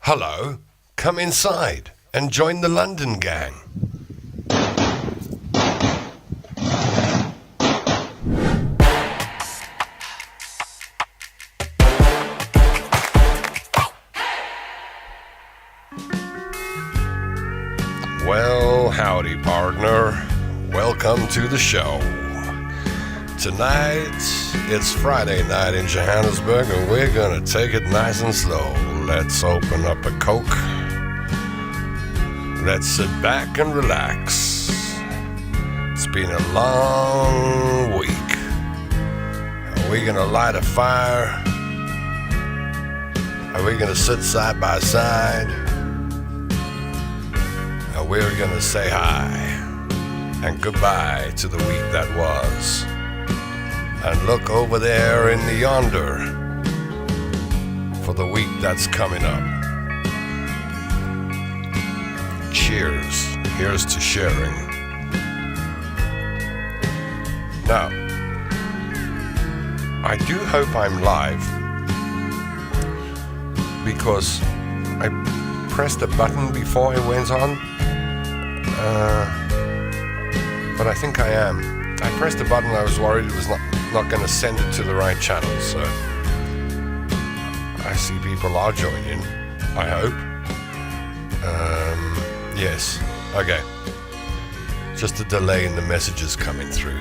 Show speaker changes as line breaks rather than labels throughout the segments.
Hello, come inside and join the London gang. Well, howdy, partner. Welcome to the show. Tonight, it's Friday night in Johannesburg, and we're gonna take it nice and slow. Let's open up a Coke. Let's sit back and relax. It's been a long week. Are we gonna light a fire? Are we gonna sit side by side? Are we gonna say hi and goodbye to the week that was? And look over there in the yonder for the week that's coming up. Cheers. Here's to sharing. Now, I do hope I'm live because I pressed a button before it went on, but I think I am. I pressed a button, I was worried it was not going to send it to the right channel, so I see people are joining, I hope. Yes, okay. Just a delay in the messages coming through.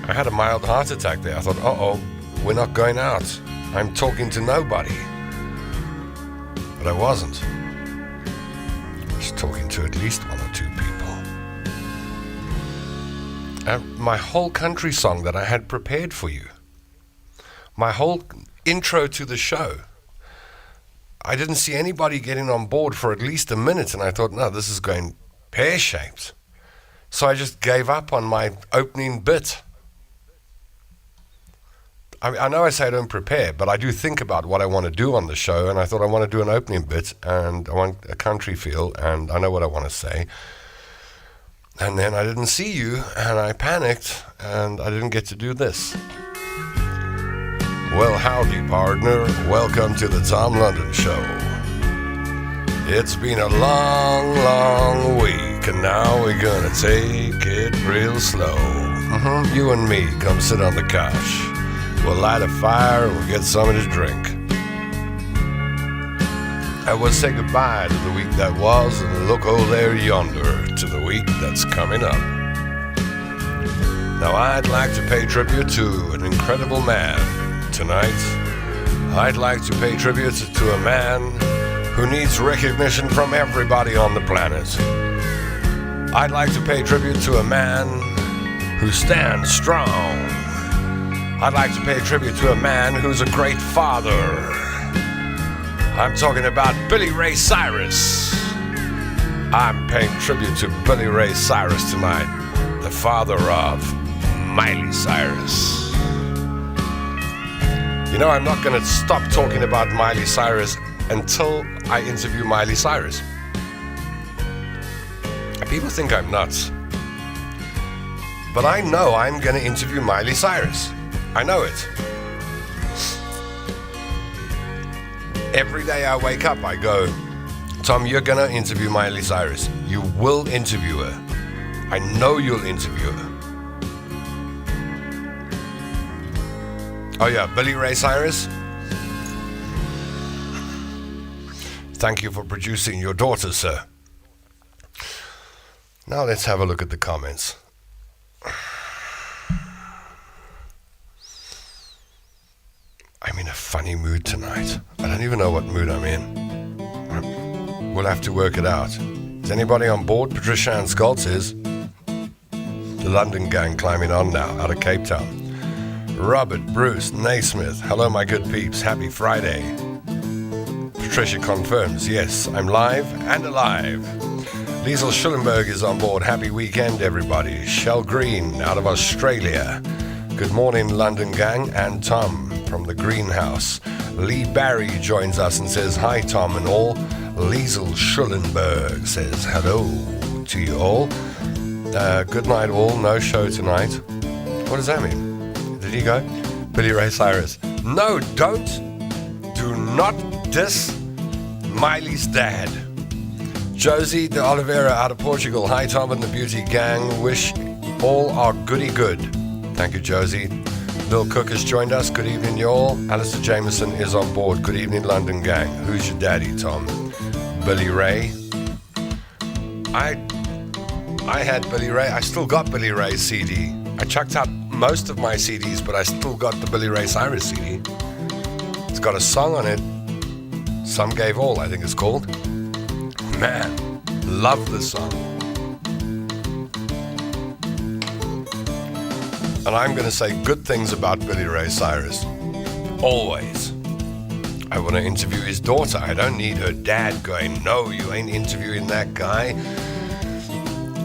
I had a mild heart attack there. I thought, uh-oh, we're not going out. I'm talking to nobody. But I wasn't. I was talking to at least one or two people. My whole country song that I had prepared for you. My whole intro to the show. I didn't see anybody getting on board for at least a minute, and I thought, no, this is going pear-shaped. So I just gave up on my opening bit. I know I say I don't prepare, but I do think about what I want to do on the show, and I thought I want to do an opening bit, and I want a country feel, and I know what I want to say. And then I didn't see you, and I panicked, and I didn't get to do this. Well, howdy, partner. Welcome to the Tom London Show. It's been a long, long week, and now we're gonna take it real slow. You and me, come sit on the couch. We'll light a fire, we'll get something to drink. And we'll say goodbye to the week that was, and look over there yonder to the week that's coming up. Now, I'd like to pay tribute to an incredible man. Tonight, I'd like to pay tribute to a man who needs recognition from everybody on the planet. I'd like to pay tribute to a man who stands strong. I'd like to pay tribute to a man who's a great father. I'm talking about Billy Ray Cyrus. I'm paying tribute to Billy Ray Cyrus tonight, the father of Miley Cyrus. You know, I'm not going to stop talking about Miley Cyrus until I interview Miley Cyrus. People think I'm nuts. But I know I'm going to interview Miley Cyrus. I know it. Every day I wake up, I go, Tom, you're going to interview Miley Cyrus. You will interview her. I know you'll interview her. Oh yeah, Billy Ray Cyrus. Thank you for producing your daughter, sir. Now let's have a look at the comments. I'm in a funny mood tonight. I don't even know what mood I'm in. We'll have to work it out. Is anybody on board? Patricia Ann Scott says. The London gang climbing on now, out of Cape Town. Robert, Bruce, Naismith, hello my good peeps, happy Friday. Patricia confirms, yes, I'm live and alive. Liesel Schullenberg is on board, happy weekend everybody. Shell Green out of Australia. Good morning London gang and Tom from the greenhouse. Lee Barry joins us and says, hi Tom and all. Liesel Schullenberg says, hello to you all. Good night all, no show tonight. What does that mean? Did he go? Billy Ray Cyrus. No, don't. Do not diss Miley's dad. Josie de Oliveira out of Portugal. Hi, Tom and the Beauty Gang. Wish all are goody good. Thank you, Josie. Bill Cook has joined us. Good evening, y'all. Alistair Jameson is on board. Good evening, London Gang. Who's your daddy, Tom? Billy Ray. I had Billy Ray. I still got Billy Ray's CD. I chucked out most of my CDs, but I still got the Billy Ray Cyrus CD. It's got a song on it. Some Gave All, I think it's called. Man, love this song. And I'm going to say good things about Billy Ray Cyrus. Always. I want to interview his daughter. I don't need her dad going, no, you ain't interviewing that guy.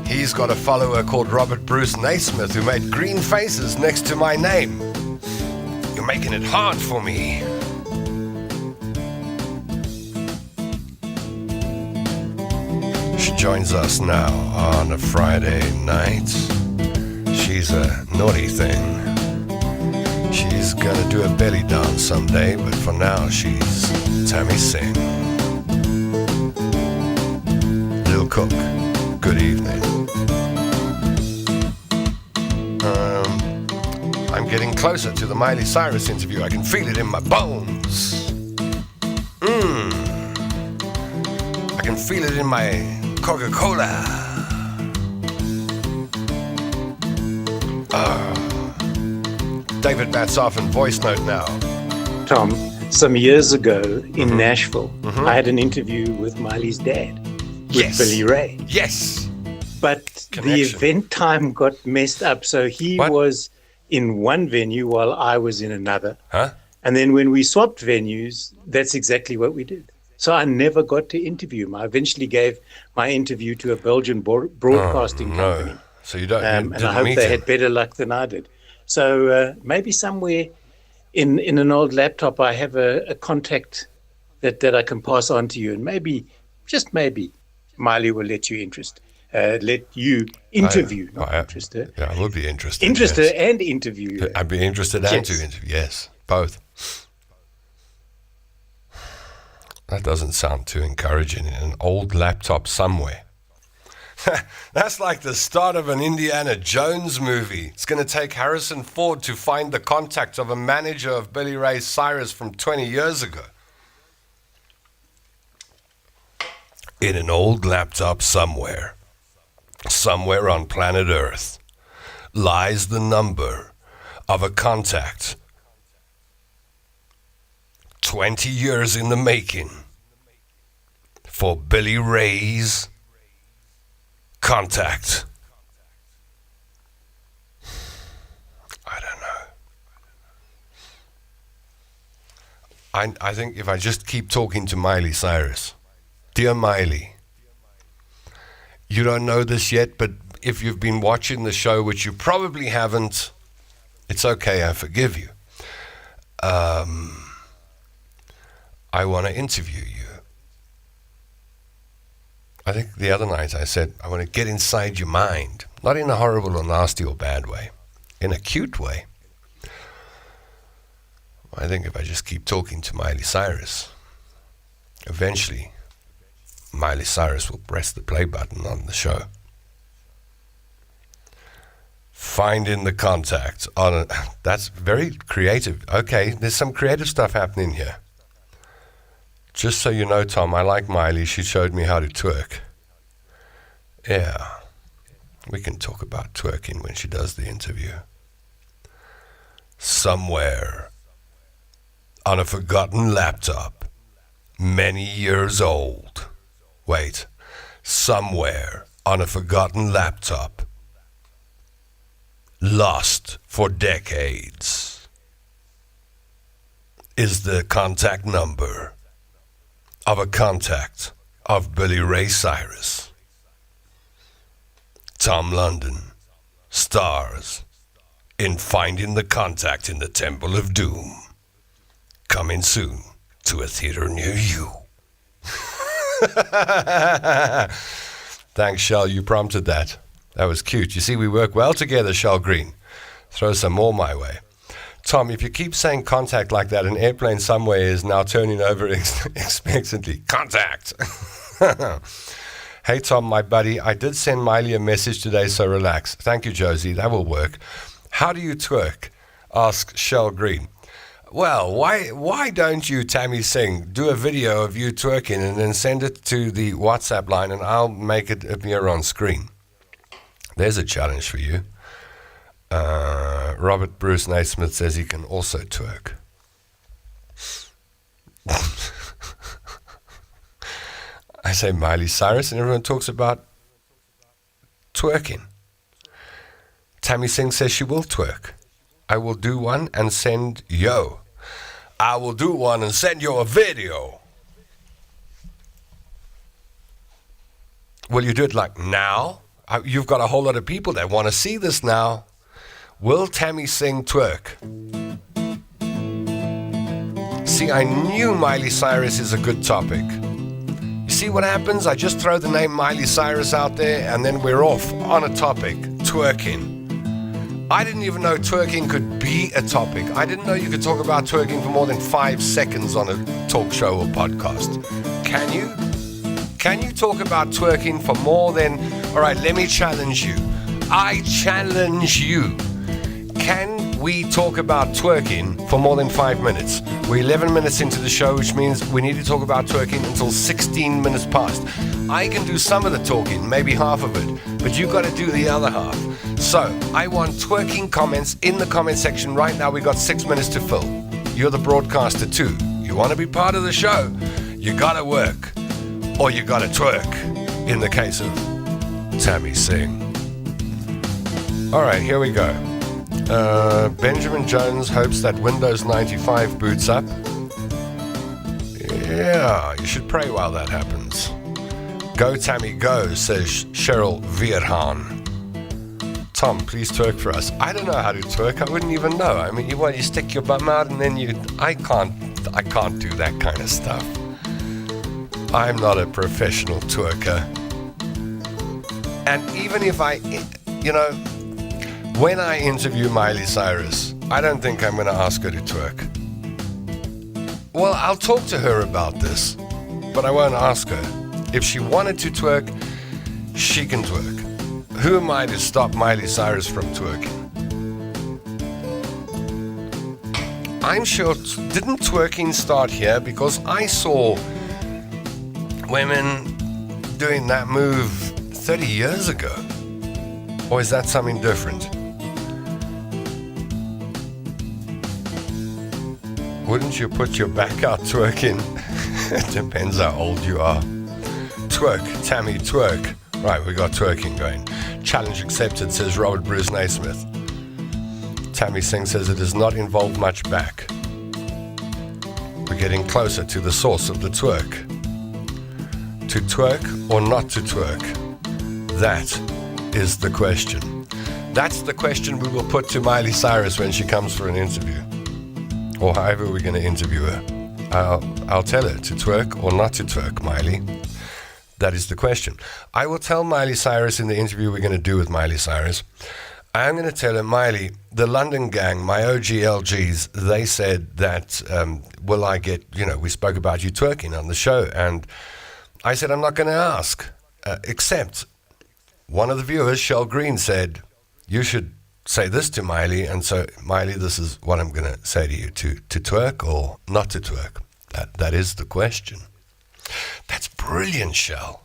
He's got a follower called Robert Bruce Naismith who made green faces next to my name. You're making it hard for me. She joins us now on a Friday night. She's a naughty thing. She's gonna do a belly dance someday, but for now she's Tammy Singh. Lil Cook, good evening. I'm getting closer to the Miley Cyrus interview. I can feel it in my bones. I can feel it in my Coca-Cola. David Batsoffen, voice note now.
Tom, some years ago in Nashville, I had an interview with Miley's dad, with Billy Ray.
Yes.
But the event time got messed up, so he was in one venue while I was in another.
Huh?
And then when we swapped venues, that's exactly what we did. So I never got to interview him. I eventually gave my interview to a Belgian broadcasting company.
So you don't.
And I hope they had better luck than I did. So maybe somewhere in an old laptop, I have a contact that I can pass on to you, and maybe, just maybe, Miley will let you interview. Interested.
Yeah, I would be interested.
Interested and interview.
I'd be interested and to interview. Yes, both. That doesn't sound too encouraging in an old laptop somewhere. That's like the start of an Indiana Jones movie. It's going to take Harrison Ford to find the contact of a manager of Billy Ray Cyrus from 20 years ago. In an old laptop somewhere on planet Earth, lies the number of a contact 20 years in the making for Billy Ray's contact. I don't know. I think if I just keep talking to Miley Cyrus, dear Miley, you don't know this yet, but if you've been watching the show, which you probably haven't, it's okay, I forgive you. I want to interview you. I think the other night I said, I want to get inside your mind, not in a horrible or nasty or bad way, in a cute way. I think if I just keep talking to Miley Cyrus, eventually Miley Cyrus will press the play button on the show. Finding the contact on that's very creative. Okay, there's some creative stuff happening here. Just so you know, Tom, I like Miley. She showed me how to twerk. Yeah, we can talk about twerking when she does the interview. Somewhere on a forgotten laptop, many years old. Wait, somewhere on a forgotten laptop, lost for decades, is the contact number of a contact of Billy Ray Cyrus. Tom London stars in Finding the Contact in the Temple of Doom. Coming soon to a theater near you. Thanks, Shell, you prompted that. That was cute. You see, we work well together, Shell Green. Throw some more my way. Tom, if you keep saying contact like that, an airplane somewhere is now turning over expectantly. Contact! Hey, Tom, my buddy, I did send Miley a message today, so relax. Thank you, Josie. That will work. How do you twerk? Asks Shell Green. Well, why don't you, Tammy Singh, do a video of you twerking and then send it to the WhatsApp line and I'll make it appear on screen. There's a challenge for you. Robert Bruce Naismith says he can also twerk. I say Miley Cyrus and everyone talks about twerking. Tammy Singh says she will twerk. I will do one and send yo. I will do one and send you a video. Will you do it like now? You've got a whole lot of people that want to see this now. Will Tammy Singh twerk? See, I knew Miley Cyrus is a good topic. You see what happens? I just throw the name Miley Cyrus out there and then we're off on a topic, twerking. I didn't even know twerking could be a topic. I didn't know you could talk about twerking for more than 5 seconds on a talk show or podcast. Can you? Can you talk about twerking for more than... All right, let me challenge you. I challenge you. Can we talk about twerking for more than 5 minutes? We're 11 minutes into the show, which means we need to talk about twerking until 16 minutes past. I can do some of the talking, maybe half of it, but you got to do the other half. So, I want twerking comments in the comment section right now. We got 6 minutes to fill. You're the broadcaster too. You want to be part of the show, you got to work, or you got to twerk, in the case of Tammy Singh. All right, here we go. Benjamin Jones hopes that Windows 95 boots up. Yeah, you should pray while that happens. Go, Tammy, go, says Cheryl Vierhan. Tom, please twerk for us. I don't know how to twerk. I wouldn't even know. I mean, you stick your bum out and then I can't do that kind of stuff. I'm not a professional twerker. And even if when I interview Miley Cyrus, I don't think I'm going to ask her to twerk. Well, I'll talk to her about this, but I won't ask her. If she wanted to twerk, she can twerk. Who am I to stop Miley Cyrus from twerking? I'm sure, didn't twerking start here? Because I saw women doing that move 30 years ago. Or is that something different? Wouldn't you put your back out twerking? It depends how old you are. Twerk, Tammy, twerk. Right, we got twerking going. Challenge accepted, says Robert Bruce Naismith. Tammy Singh says it does not involve much back. We're getting closer to the source of the twerk. To twerk or not to twerk? That is the question. That's the question we will put to Miley Cyrus when she comes for an interview. Or however we're going to interview her. I'll tell her to twerk or not to twerk, Miley. That is the question. I will tell Miley Cyrus in the interview we're going to do with Miley Cyrus. I'm going to tell her, Miley, the London gang, my OGLGs, they said that, will I get, we spoke about you twerking on the show. And I said, I'm not going to ask, except one of the viewers, Shell Green, said, you should say this to Miley. And so, Miley, this is what I'm going to say to you, to twerk or not to twerk. That is the question. That's brilliant, Shell.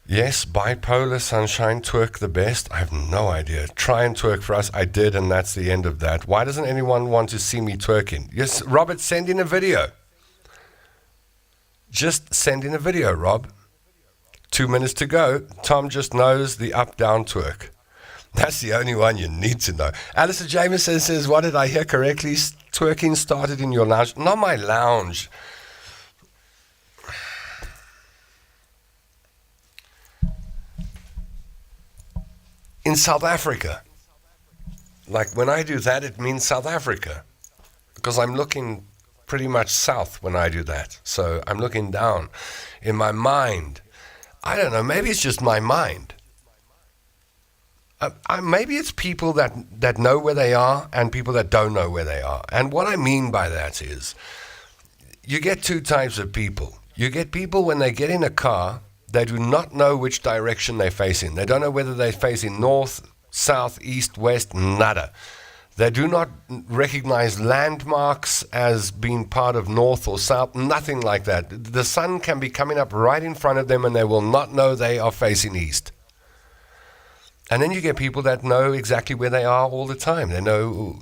Yes, bipolar, sunshine, twerk the best. I have no idea. Try and twerk for us. I did, and that's the end of that. Why doesn't anyone want to see me twerking? Yes, Robert, send in a video. Just send in a video, Rob. 2 minutes to go. Tom just knows the up-down twerk. That's the only one you need to know. Alistair Jameson says, what did I hear correctly? Twerking started in your lounge. Not my lounge. In South Africa. Like when I do that, it means South Africa. Because I'm looking pretty much south when I do that. So I'm looking down in my mind. I don't know, maybe it's just my mind. Maybe it's people that know where they are and people that don't know where they are. And what I mean by that is you get two types of people. You get people when they get in a car, they do not know which direction they face in. They don't know whether they face in north, south, east, west, nada. They do not recognize landmarks as being part of north or south, nothing like that. The sun can be coming up right in front of them and they will not know they are facing east. And then you get people that know exactly where they are all the time. They know,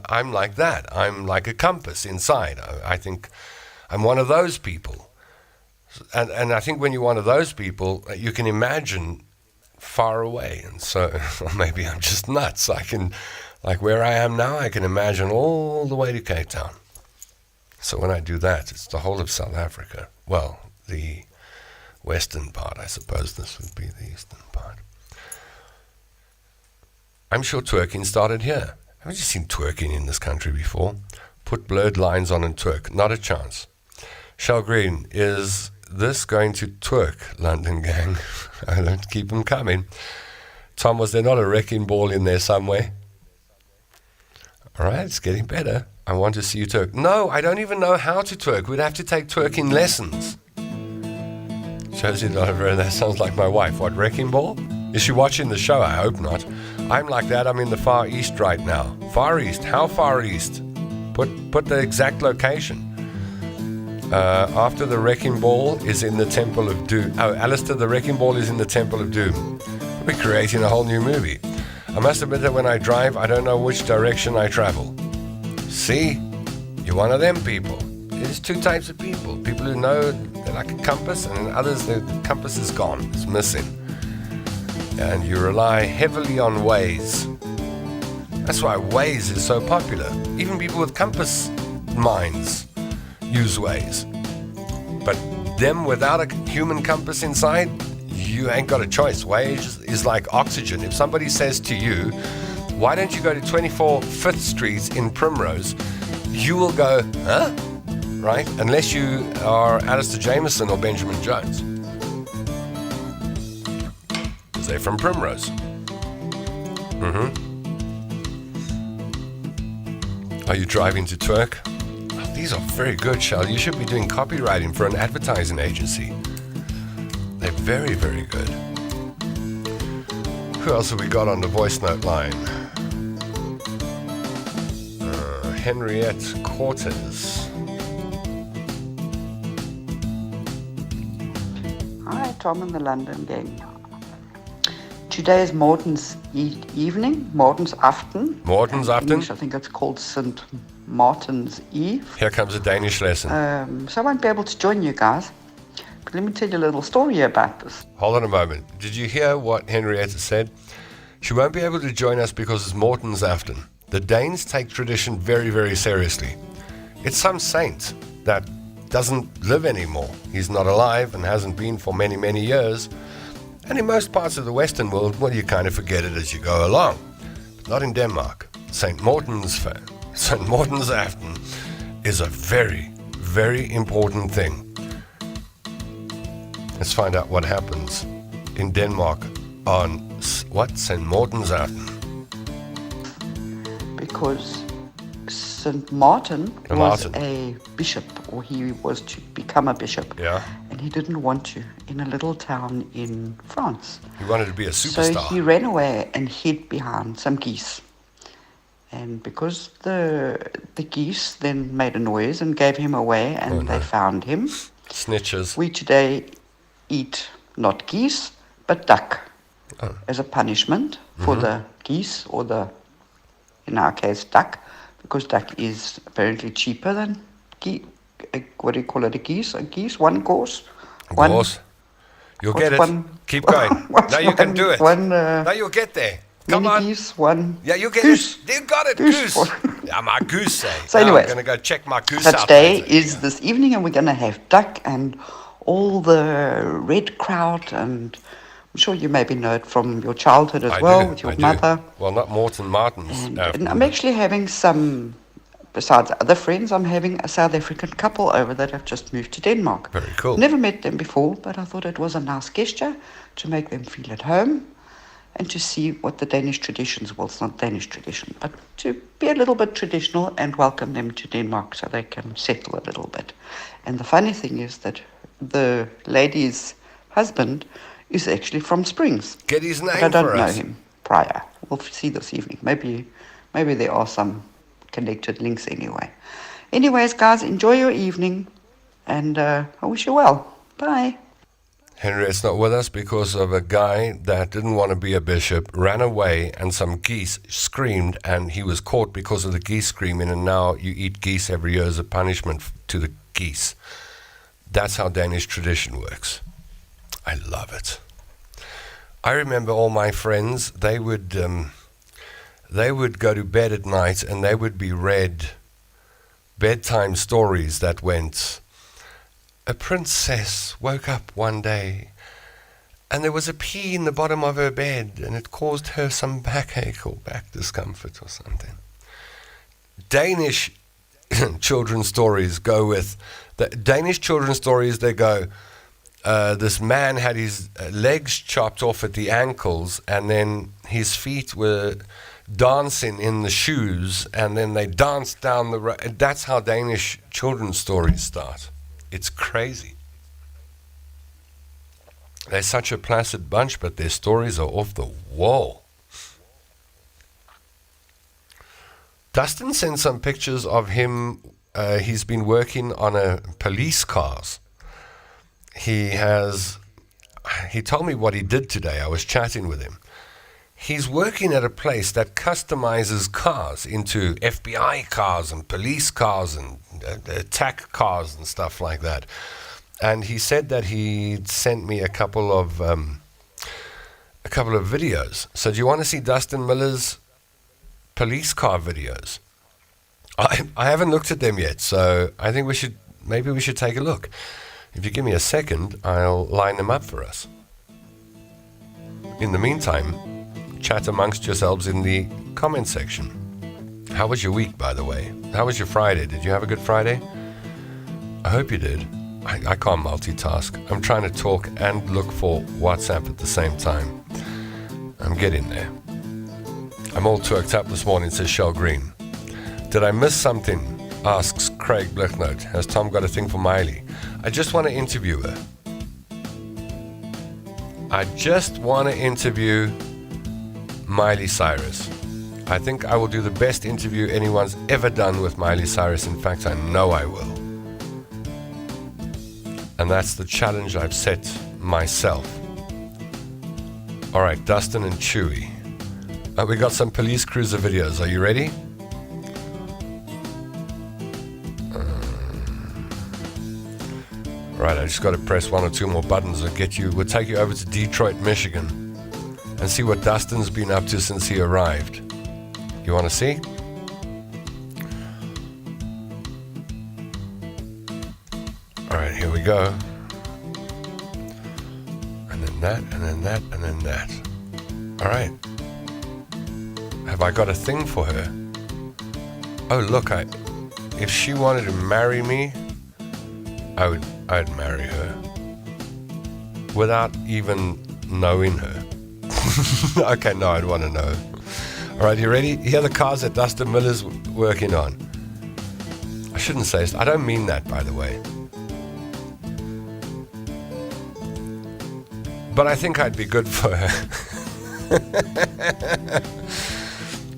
I'm like that. I'm like a compass inside. I think I'm one of those people. And I think when you're one of those people, you can imagine far away. And so maybe I'm just nuts. I can, like where I am now, I can imagine all the way to Cape Town. So when I do that, it's the whole of South Africa. Well, the western part, I suppose this would be the eastern part. I'm sure twerking started here. Haven't you seen twerking in this country before? Put blurred lines on and twerk. Not a chance. Shell Green, is this going to twerk, London gang? I don't keep them coming. Tom, was there not a wrecking ball in there somewhere? All right, it's getting better. I want to see you twerk. No, I don't even know how to twerk. We'd have to take twerking lessons. Josie Oliver, that sounds like my wife. What, wrecking ball? Is she watching the show? I hope not. I'm like that. I'm in the Far East right now. Far East? How far east? Put the exact location. After the wrecking ball is in the Temple of Doom. Oh, Alistair, the wrecking ball is in the Temple of Doom. We're creating a whole new movie. I must admit that when I drive, I don't know which direction I travel. See? You're one of them people. There's two types of people. People who know they're like a compass, and then others, the compass is gone. It's missing. And you rely heavily on Waze. That's why Waze is so popular. Even people with compass minds use Waze. But them without a human compass inside, you ain't got a choice. Waze is like oxygen. If somebody says to you, why don't you go to 24 5th Street in Primrose, you will go, huh? Right? Unless you are Alistair Jameson or Benjamin Jones. They're from Primrose. Are you driving to twerk? Oh, these are very good, Shell. You should be doing copywriting for an advertising agency. They're very, very good. Who else have we got on the voice note line? Henriette Cortez.
Hi, Tom and the London gang. Today is Morten's evening, Morten's aften.
Morten's aften?
English, I think it's called St. Martin's Eve.
Here comes a Danish lesson.
So I won't be able to join you guys. But let me tell you a little story about this.
Hold on a moment. Did you hear what Henrietta said? She won't be able to join us because it's Morten's aften. The Danes take tradition very, very seriously. It's some saint that doesn't live anymore. He's not alive and hasn't been for many, many years. And in most parts of the Western world, well, you kind of forget it as you go along. But not in Denmark. St. Morten's aften is a very, very important thing. Let's find out what happens in Denmark on St. Morten's aften.
Because St. Martin was a bishop, or he was to become a bishop.
Yeah.
And he didn't want to in a little town in France.
He wanted to be a superstar.
So he ran away and hid behind some geese. And because the geese then made a noise and gave him away, and they found him.
Snitches.
We today eat not geese, but duck as a punishment for the geese, or in our case, duck, because duck is apparently cheaper than what do you call it, a geese? A geese, one course?
Course. You'll get it. Keep going. Now you can do it. Now you'll get there. Come on.
Geese, one.
Yeah, you get
goose.
it. You got it, goose. Yeah, my goose.
So anyway,
I'm going to go check my goose
out. Today
later.
is this evening, and we're going to have duck and all the red kraut, and I'm sure you maybe know it from your childhood as with your mother.
Well, not Martin's.
And I'm actually having some, besides other friends, I'm having a South African couple over that have just moved to Denmark.
Very cool.
Never met them before, but I thought it was a nice gesture to make them feel at home. and to see what the Danish traditions, well, it's not Danish tradition, but to be a little bit traditional and welcome them to Denmark so they can settle a little bit. And the funny thing is that the lady's husband is actually from Springs.
Get his name
but I don't
for
know
us.
him prior. We'll see this evening. Maybe there are some connected links anyway. Anyways, guys, enjoy your evening, and I wish you well. Bye.
Henriette's not with us because of a guy that didn't want to be a bishop, ran away, and some geese screamed, and he was caught because of the geese screaming, and now you eat geese every year as a punishment to the geese. That's how Danish tradition works. I love it. I remember all my friends, they would go to bed at night and they would be read bedtime stories that went, a princess woke up one day and there was a pea in the bottom of her bed and it caused her some backache or back discomfort or something. Danish children's stories go with, they go, this man had his legs chopped off at the ankles and then his feet were dancing in the shoes and then they danced down the road. That's how Danish children's stories start. It's crazy. They're such a placid bunch, but their stories are off the wall. Dustin sent some pictures of him. He's been working on a police cars. He told me what he did today. I was chatting with him. He's working at a place that customizes cars into FBI cars and police cars and attack cars and stuff like that. And he said that he sent me a couple of videos. So do you want to see Dustin Miller's police car videos? I haven't looked at them yet, so I think we should take a look. If you give me a second, I'll line them up for us. In the meantime, chat amongst yourselves in the comment section. How was your week, by the way? How was your Friday? Did you have a good Friday? I hope you did. I can't multitask. I'm trying to talk and look for WhatsApp at the same time. I'm getting there. I'm all twerked up this morning, says Shell Green. Did I miss something? Asks Craig Blichnote. Has Tom got a thing for Miley? I just want to interview her. I just want to interview Miley Cyrus. I think I will do the best interview anyone's ever done with Miley Cyrus. In fact, I know I will. And that's the challenge I've set myself. All right, Dustin and Chewy. We got some police cruiser videos. Are you ready? Right, I just got to press one or two more buttons and we'll take you over to Detroit, Michigan and see what Dustin's been up to since he arrived. You want to see? All right, here we go. And then that, and then that, and then that. All right. Have I got a thing for her? Oh, look, if she wanted to marry me, I'd marry her without even knowing her. Okay, no, I'd want to know. All right, you ready? Here are the cars that Dustin Miller's working on. I shouldn't say I don't mean that, by the way. But I think I'd be good for her.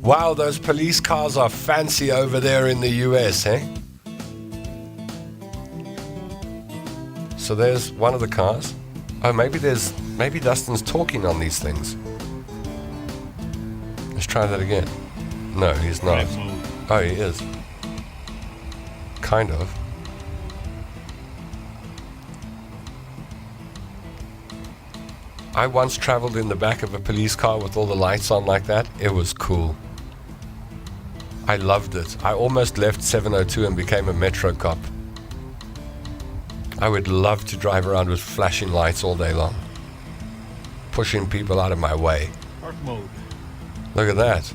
Wow, those police cars are fancy over there in the US, eh? So there's one of the cars. Oh, maybe Dustin's talking on these things. Let's try that again. No, he's not. Oh, he is. Kind of. I once traveled in the back of a police car with all the lights on like that. It was cool. I loved it. I almost left 702 and became a metro cop. I would love to drive around with flashing lights all day long, pushing people out of my way.
Park mode.
Look at that.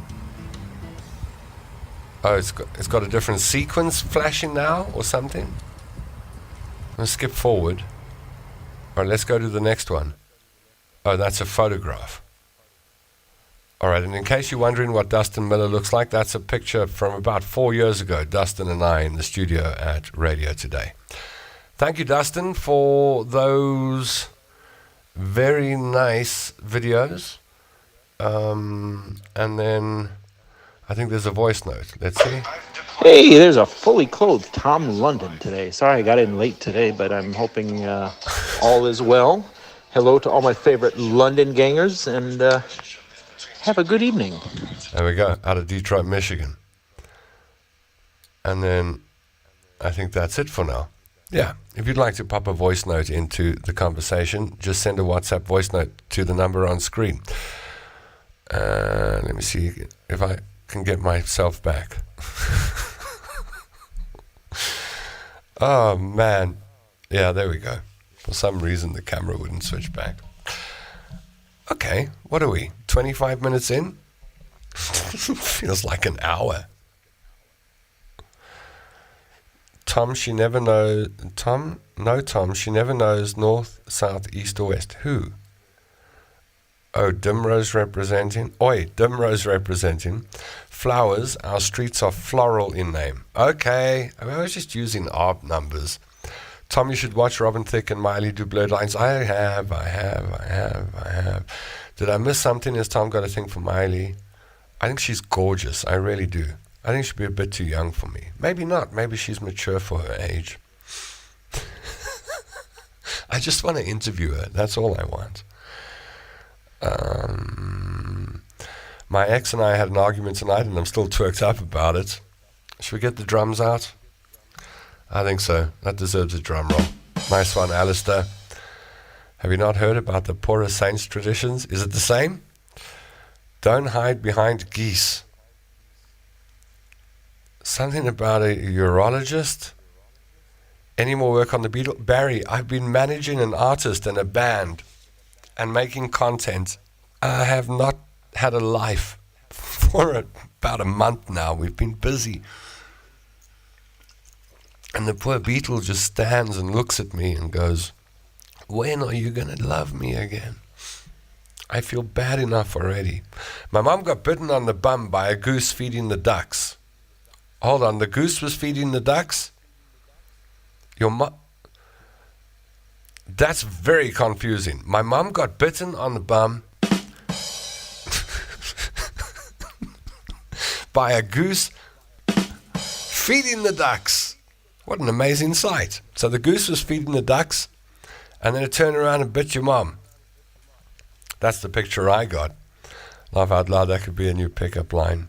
Oh, it's got a different sequence flashing now or something. Let's skip forward. All right, let's go to the next one. Oh, that's a photograph. All right, and in case you're wondering what Dustin Miller looks like, that's a picture from about 4 years ago, Dustin and I in the studio at Radio Today. Thank you, Dustin, for those very nice videos. And then I think there's a voice note. Let's see.
Hey, there's a fully clothed Tom London today. Sorry I got in late today, but I'm hoping all is well. Hello to all my favorite London gangers, and have a good evening.
There we go, out of Detroit, Michigan. And then I think that's it for now. Yeah, if you'd like to pop a voice note into the conversation, just send a WhatsApp voice note to the number on screen. Let me see if I can get myself back. Oh, man. Yeah, there we go. For some reason, the camera wouldn't switch back. Okay, what are we? 25 minutes in? Feels like an hour. Tom, she never knows. Tom, she never knows north, south, east, or west. Who? Oh, Dimrose representing. Oi, Dimrose representing. Flowers, our streets are floral in name. Okay, I was just using odd numbers. Tom, you should watch Robin Thicke and Miley do Blurred Lines. I have. Did I miss something? Has Tom got a thing for Miley? I think she's gorgeous. I really do. I think she'd be a bit too young for me. Maybe not. Maybe she's mature for her age. I just want to interview her. That's all I want. My ex and I had an argument tonight, and I'm still twerked up about it. Should we get the drums out? I think so. That deserves a drum roll. Nice one, Alistair. Have you not heard about the Poorer Saints traditions? Is it the same? Don't hide behind geese. Something about a urologist? Any more work on the Beatles? Barry, I've been managing an artist and a band and making content. I have not had a life for about a month now. We've been busy. And the poor Beatle just stands and looks at me and goes, when are you going to love me again? I feel bad enough already. My mom got bitten on the bum by a goose feeding the ducks. Hold on, the goose was feeding the ducks? Your mom... That's very confusing. My mom got bitten on the bum by a goose feeding the ducks. What an amazing sight. So the goose was feeding the ducks, and then it turned around and bit your mom. That's the picture I got. Laugh out loud, that could be a new pickup line.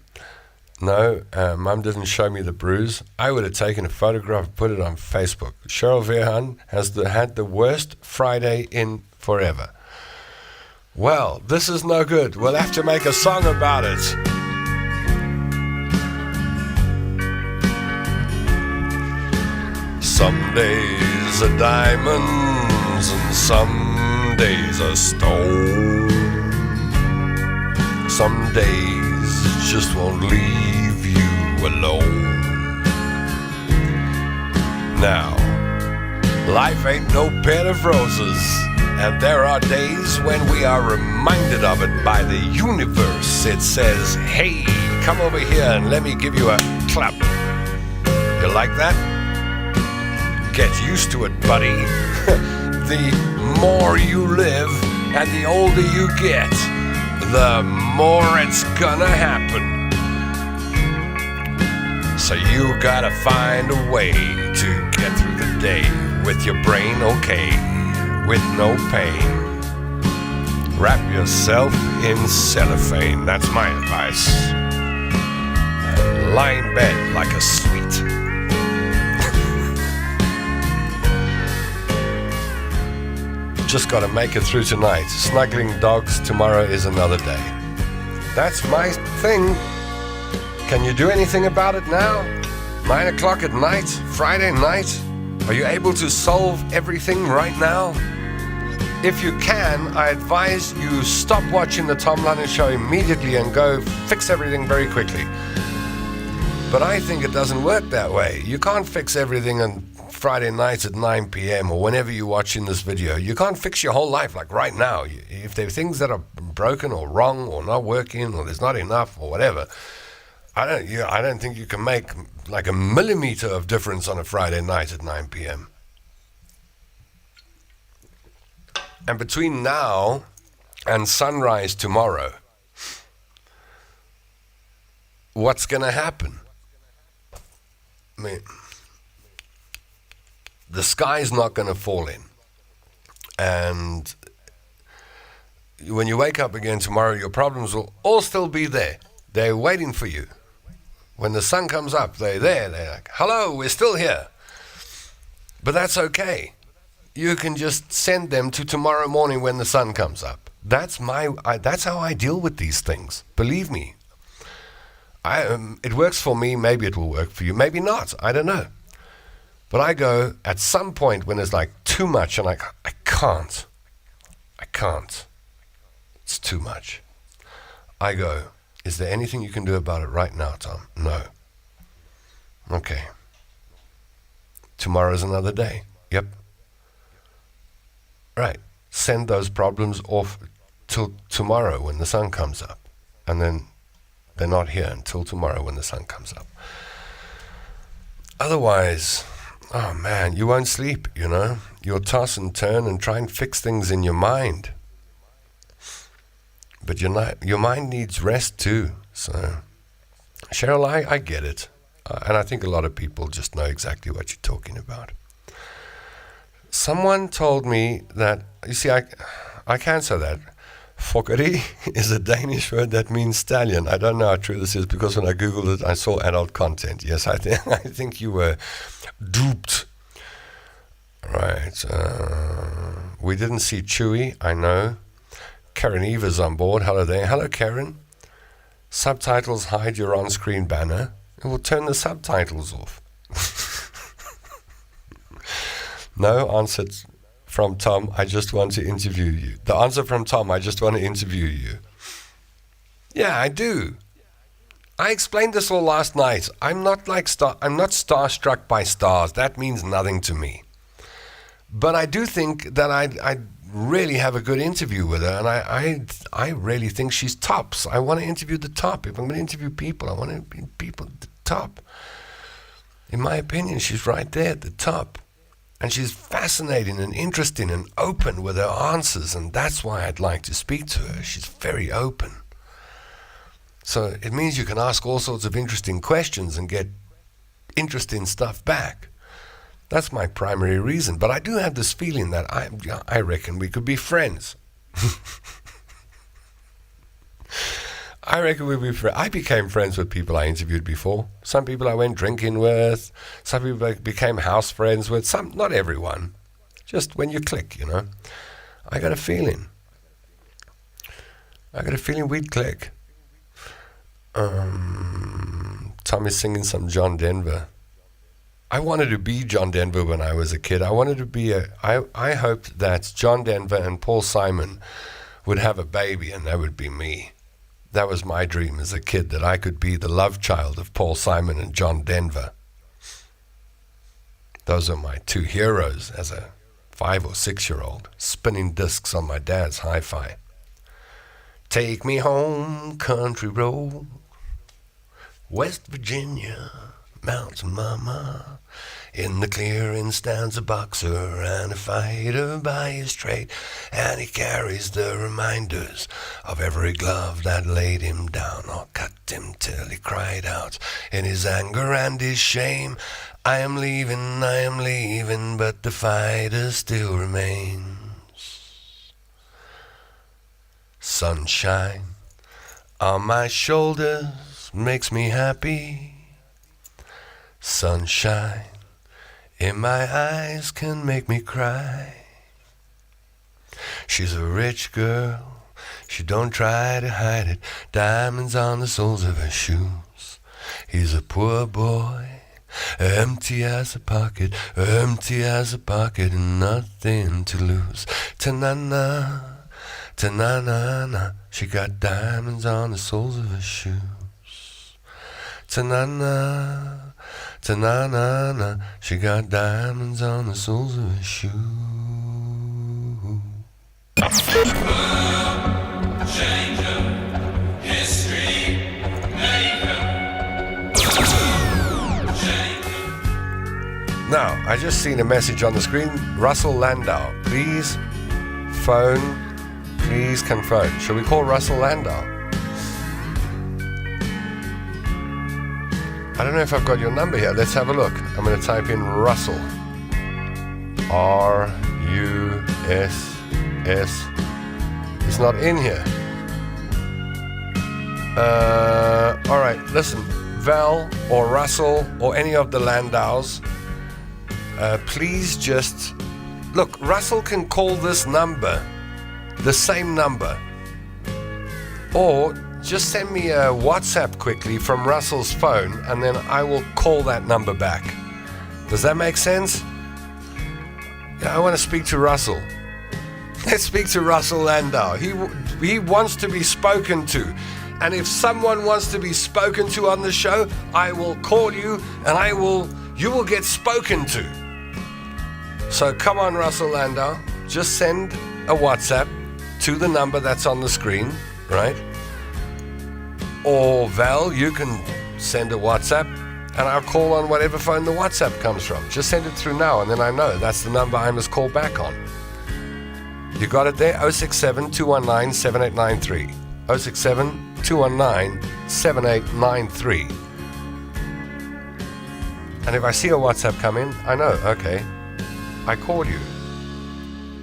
No, Mum didn't show me the bruise. I would have taken a photograph and put it on Facebook. Cheryl Verhan has had the worst Friday in forever. Well, this is no good. We'll have to make a song about it. Some days are diamonds and some days are stone. Some days just won't leave you alone. Now, life ain't no bed of roses, and there are days when we are reminded of it by the universe. It says, hey, come over here and let me give you a clap. You like that? Get used to it, buddy. The more you live and the older you get, the more it's gonna happen. So you gotta find a way to get through the day with your brain okay, with no pain. Wrap yourself in cellophane, that's my advice. And lie in bed like a sweet. Just gotta make it through tonight. Snuggling dogs, tomorrow is another day. That's my thing. Can you do anything about it now? 9 o'clock at night, Friday night? Are you able to solve everything right now? If you can, I advise you stop watching the Tom London Show immediately and go fix everything very quickly. But I think it doesn't work that way. You can't fix everything on Friday nights at 9 p.m. or whenever you're watching this video. You can't fix your whole life like right now. If there are things that are broken or wrong or not working or there's not enough or whatever. I don't think you can make like a millimeter of difference on a Friday night at 9 p.m. And between now and sunrise tomorrow, what's going to happen? I mean, the sky's not going to fall in. And when you wake up again tomorrow, your problems will all still be there. They're waiting for you. When the sun comes up, they're there. They're like, hello, we're still here. But that's okay. You can just send them to tomorrow morning when the sun comes up. That's how I deal with these things. Believe me. It works for me. Maybe it will work for you. Maybe not. I don't know. But I go at some point when there's like too much and I can't. It's too much. I go, is there anything you can do about it right now, Tom? No. Okay. Tomorrow's another day. Yep. Right. Send those problems off till tomorrow when the sun comes up. And then they're not here until tomorrow when the sun comes up. Otherwise, oh man, you won't sleep, you know. You'll toss and turn and try and fix things in your mind. But your mind needs rest too. So, Cheryl, I get it. And I think a lot of people just know exactly what you're talking about. Someone told me that, you see, I can say that. Fokkeri is a Danish word that means stallion. I don't know how true this is because when I Googled it, I saw adult content. Yes, I think you were duped. Right. We didn't see Chewy, I know. Karen Eva's on board. Hello there. Hello, Karen. Subtitles hide your on-screen banner. It will turn the subtitles off. No answer from Tom. I just want to interview you. The answer from Tom. I just want to interview you. Yeah, I do. I explained this all last night. I'm not starstruck by stars. That means nothing to me. But I do think that I really have a good interview with her, and I really think she's tops. I want to interview the top. If I'm going to interview people, I want to interview people at the top. In my opinion, she's right there at the top. And she's fascinating and interesting and open with her answers, and that's why I'd like to speak to her. She's very open. So it means you can ask all sorts of interesting questions and get interesting stuff back. That's my primary reason. But I do have this feeling that I reckon we could be friends. I reckon we'd be friends. I became friends with people I interviewed before. Some people I went drinking with. Some people I became house friends with. Some, not everyone. Just when you click, you know. I got a feeling we'd click. Tommy's singing some John Denver. I wanted to be John Denver when I was a kid. I wanted to be I hoped that John Denver and Paul Simon would have a baby and that would be me. That was my dream as a kid, that I could be the love child of Paul Simon and John Denver. Those are my two heroes as a 5 or 6-year-old, spinning discs on my dad's hi-fi. Take me home, country road, West Virginia, mountain mama. In the clearing stands a boxer and a fighter by his trade, and he carries the reminders of every glove that laid him down or cut him till he cried out in his anger and his shame, I am leaving, but the fighter still remains. Sunshine on my shoulders makes me happy. Sunshine in my eyes can make me cry. She's a rich girl, she don't try to hide it. Diamonds on the soles of her shoes. He's a poor boy, empty as a pocket and nothing to lose. Ta-na-na, ta-na-na-na, she got diamonds on the soles of her shoes. Ta-na-na, ta-na-na-na, she got diamonds on the soles of her shoes. Now, I just seen a message on the screen. Russell Landau, please phone. Please can phone. Shall we call Russell Landau? I don't know if I've got your number here. Let's have a look. I'm going to type in Russell. R-U-S-S. It's not in here. All right, listen. Val or Russell or any of the Landaus, please just... Look, Russell can call this number, the same number. Or just send me a WhatsApp quickly from Russell's phone, and then I will call that number back. Does that make sense? Yeah, I want to speak to Russell. Let's speak to Russell Landau. He wants to be spoken to. And if someone wants to be spoken to on the show, I will call you and you will get spoken to. So come on, Russell Landau. Just send a WhatsApp to the number that's on the screen, right? Or Val, you can send a WhatsApp and I'll call on whatever phone the WhatsApp comes from. Just send it through now and then I know that's the number I must call back on. You got it there? 067-219-7893. 067-219-7893. And if I see a WhatsApp come in, I know, okay, I call you.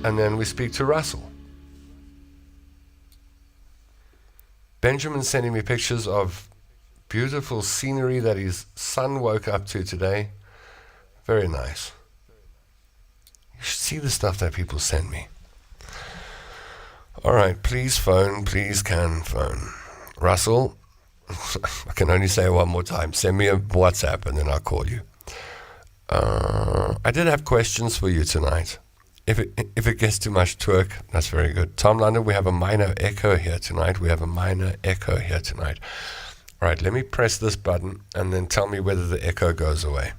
And then we speak to Russell. Benjamin's sending me pictures of beautiful scenery that his son woke up to today. Very nice. You should see the stuff that people send me. All right, please phone, please can phone. Russell, I can only say it one more time. Send me a WhatsApp and then I'll call you. I did have questions for you tonight. If it gets too much twerk, that's very good. Tom London, we have a minor echo here tonight. All right, let me press this button and then tell me whether the echo goes away.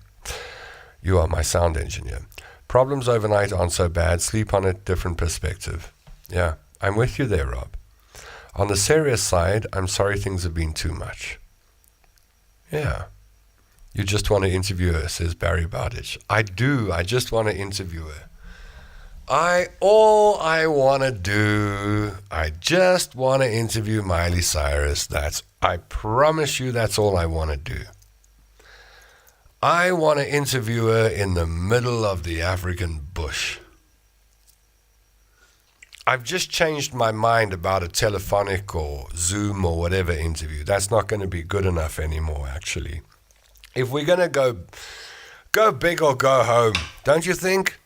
You are my sound engineer. Problems overnight aren't so bad. Sleep on it, different perspective. Yeah, I'm with you there, Rob. On the serious side, I'm sorry things have been too much. Yeah. You just want to interview her, says Barry Bardich. I do. I just want to interview her. I just want to interview Miley Cyrus. I promise you that's all I want to do. I want to interview her in the middle of the African bush. I've just changed my mind about a telephonic or Zoom or whatever interview. That's not going to be good enough anymore, actually. If we're going to go big or go home, don't you think?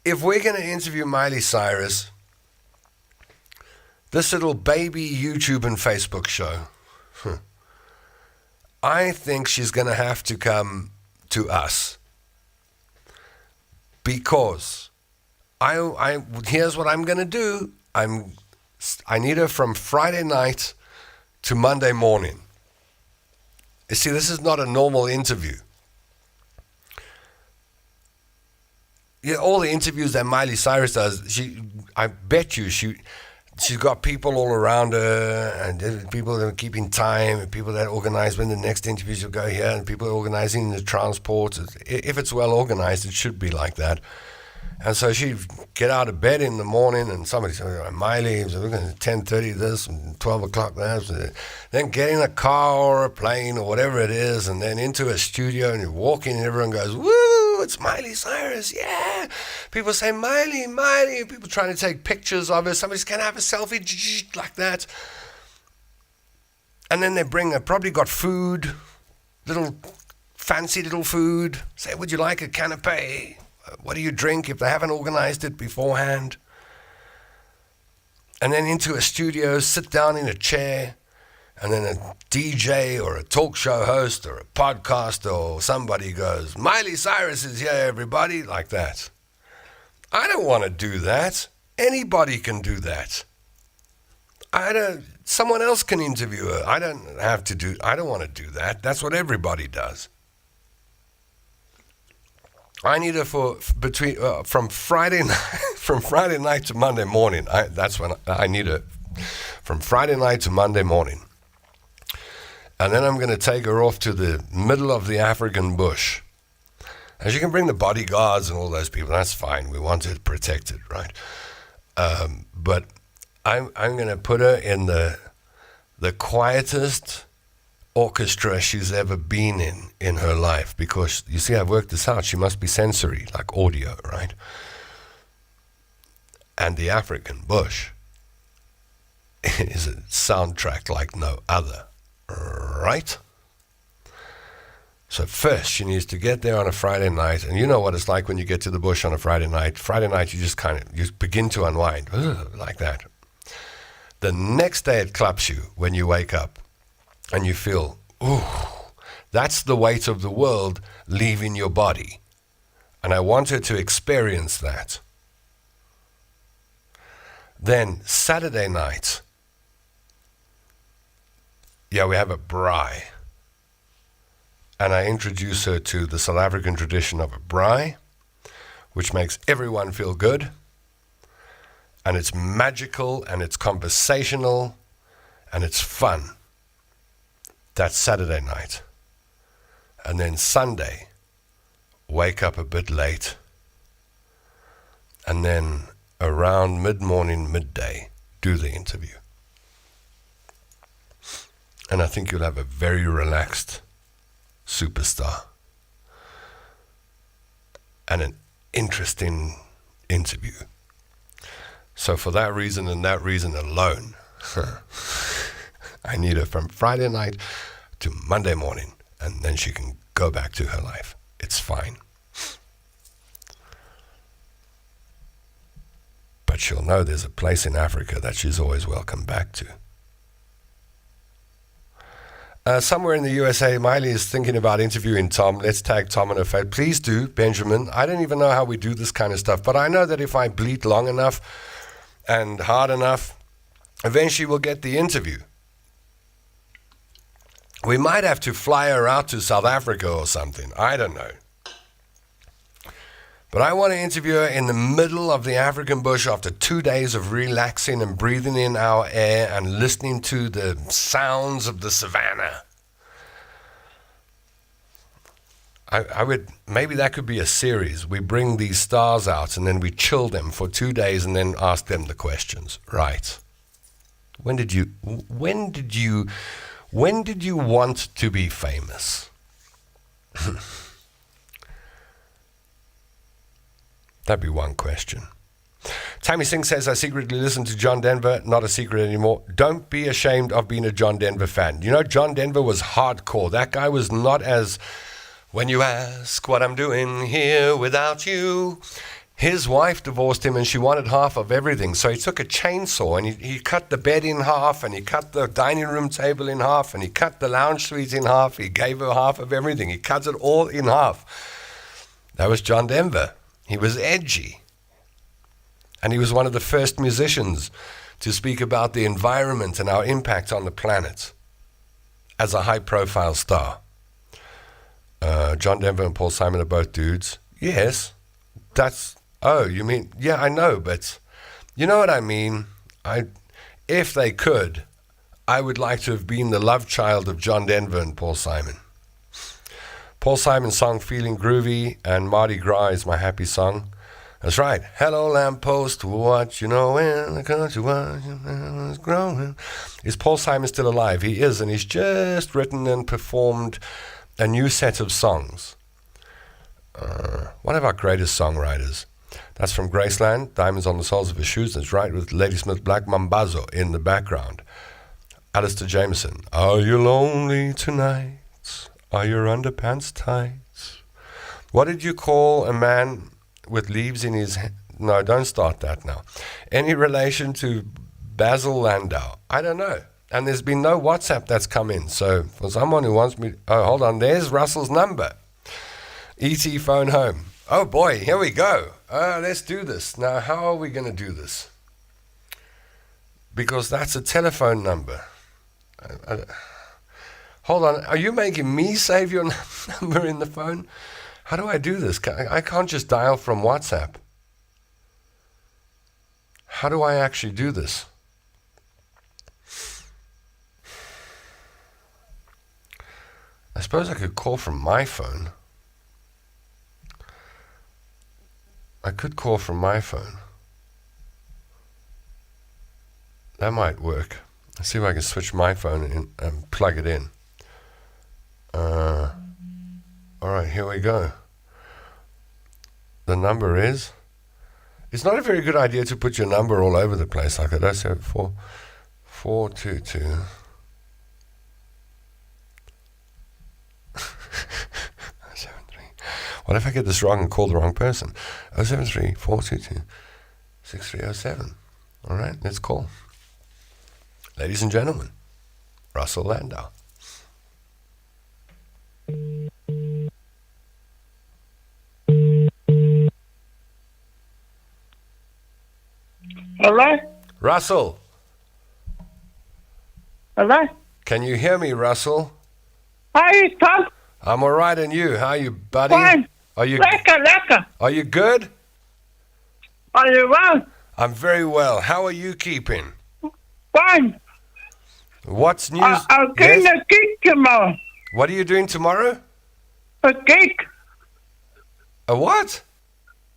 If we're going to interview Miley Cyrus, this little baby YouTube and Facebook show, I think she's going to have to come to us. Because here's what I'm going to do. I need her from Friday night to Monday morning. You see, this is not a normal interview. Yeah, all the interviews that Miley Cyrus does, I bet you she's got people all around her, and people that are keeping time, and people that organize when the next interviews will go here, and people organizing the transport. If it's well organized, it should be like that. And so she'd get out of bed in the morning, and somebody said, Miley, we're looking at 10:30 this, and 12 o'clock that. Then get in a car or a plane or whatever it is, and then into a studio, and you walk in, and everyone goes, woo, it's Miley Cyrus, yeah. People say, Miley, Miley. People trying to take pictures of her. Somebody's going to have a selfie like that. And then they probably got food, fancy little food. Say, would you like a canapé? What do you drink if they haven't organized it beforehand? And then into a studio, sit down in a chair, and then a DJ or a talk show host or a podcaster or somebody goes, Miley Cyrus is here, everybody, like that. I don't want to do that. Anybody can do that. Someone else can interview her. I don't want to do that. That's what everybody does. I need her for between from Friday night to Monday morning. That's when I need her, from Friday night to Monday morning. And then I'm going to take her off to the middle of the African bush. And she can bring the bodyguards and all those people. That's fine. We want it protected, right? But I'm going to put her in the quietest orchestra she's ever been in her life, because you see, I've worked this out. She must be sensory, like audio, right? And the African bush is a soundtrack like no other, right? So first she needs to get there on a Friday night, and you know what it's like when you get to the bush on a Friday night. Friday night you just you begin to unwind, like that. The next day it claps you when you wake up. And you feel, ooh, that's the weight of the world leaving your body. And I want her to experience that. Then Saturday night, we have a braai. And I introduce her to the South African tradition of a braai, which makes everyone feel good. And it's magical, and it's conversational, and it's fun. That's Saturday night. And then Sunday, wake up a bit late. And then around mid-morning, midday, do the interview. And I think you'll have a very relaxed superstar. And an interesting interview. So for that reason and that reason alone, I need her from Friday night to Monday morning, and then she can go back to her life. It's fine. But she'll know there's a place in Africa that she's always welcome back to. Somewhere in the USA, Miley is thinking about interviewing Tom. Let's tag Tom in her face. Please do, Benjamin. I don't even know how we do this kind of stuff, but I know that if I bleat long enough and hard enough, eventually we'll get the interview. We might have to fly her out to South Africa or something. I don't know. But I want to interview her in the middle of the African bush after 2 days of relaxing and breathing in our air and listening to the sounds of the savannah. I would, maybe that could be a series. We bring these stars out and then we chill them for 2 days and then ask them the questions. Right. When did you want to be famous? That'd be one question. Tammy Singh says, I secretly listen to John Denver. Not a secret anymore. Don't be ashamed of being a John Denver fan. You know, John Denver was hardcore. That guy was not as, when you ask what I'm doing here without you. His wife divorced him and she wanted half of everything. So he took a chainsaw and he cut the bed in half, and he cut the dining room table in half, and he cut the lounge suite in half. He gave her half of everything. He cut it all in half. That was John Denver. He was edgy. And he was one of the first musicians to speak about the environment and our impact on the planet as a high-profile star. John Denver and Paul Simon are both dudes. Yes, that's... Oh, you mean... Yeah, I know, but you know what I mean? If they could, I would like to have been the love child of John Denver and Paul Simon. Paul Simon's song Feeling Groovy and Mardi Gras is my happy song. That's right. Hello, lamppost, what you know in the country, what you know is growing. Is Paul Simon still alive? He is, and he's just written and performed a new set of songs. One of our greatest songwriters. That's from Graceland, Diamonds on the Soles of His Shoes. That's right, with Ladysmith Black Mambazo in the background. Alistair Jameson, are you lonely tonight? Are your underpants tight? What did you call a man with leaves in his hand? No, don't start that now. Any relation to Basil Landau? I don't know. And there's been no WhatsApp that's come in. So for someone who wants me... Oh, hold on. There's Russell's number. ET phone home. Oh, boy. Here we go. Let's do this. Now, how are we going to do this? Because that's a telephone number. Hold on. Are you making me save your number in the phone? How do I do this? I can't just dial from WhatsApp. How do I actually do this? I suppose I could call from my phone. I could call from my phone. That might work. Let's see if I can switch my phone in and plug it in. Alright, here we go. The number is... It's not a very good idea to put your number all over the place like that. That's 422. What if I get this wrong and call the wrong person? 073 422 6307. All right, let's call. Ladies and gentlemen, Russell Landau.
Hello?
Russell,
Hello?
can you hear me, Russell?
Hi, Tom.
I'm all right, and you? How are you, buddy?
Fine.
Are you
Lekker.
Are you good?
Are you well?
I'm very well. How are you keeping?
Fine.
What's news?
I'm getting
Yes?
a gig tomorrow.
What are you doing tomorrow?
A gig.
A what?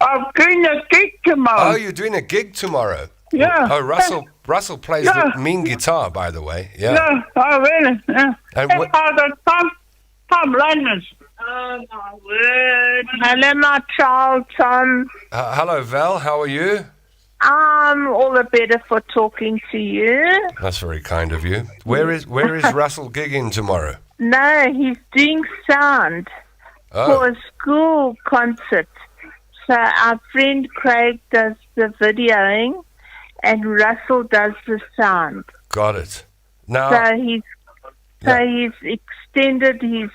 I'm getting a gig tomorrow.
Oh, you're doing a gig tomorrow.
Yeah.
Oh, Russell plays
Yeah.
the mean guitar, by the way. Yeah.
Yeah, I really. Yeah.
And
It's
what-
the Tom London. Oh, my word. Hello, my child, Tom.
Hello, Val. How are you?
I'm all the better for talking to you.
That's very kind of you. Where is Russell gigging tomorrow?
No, he's doing sound
Oh,
for a school concert. So our friend Craig does the videoing and Russell does the sound.
got it. Now,
He's extended his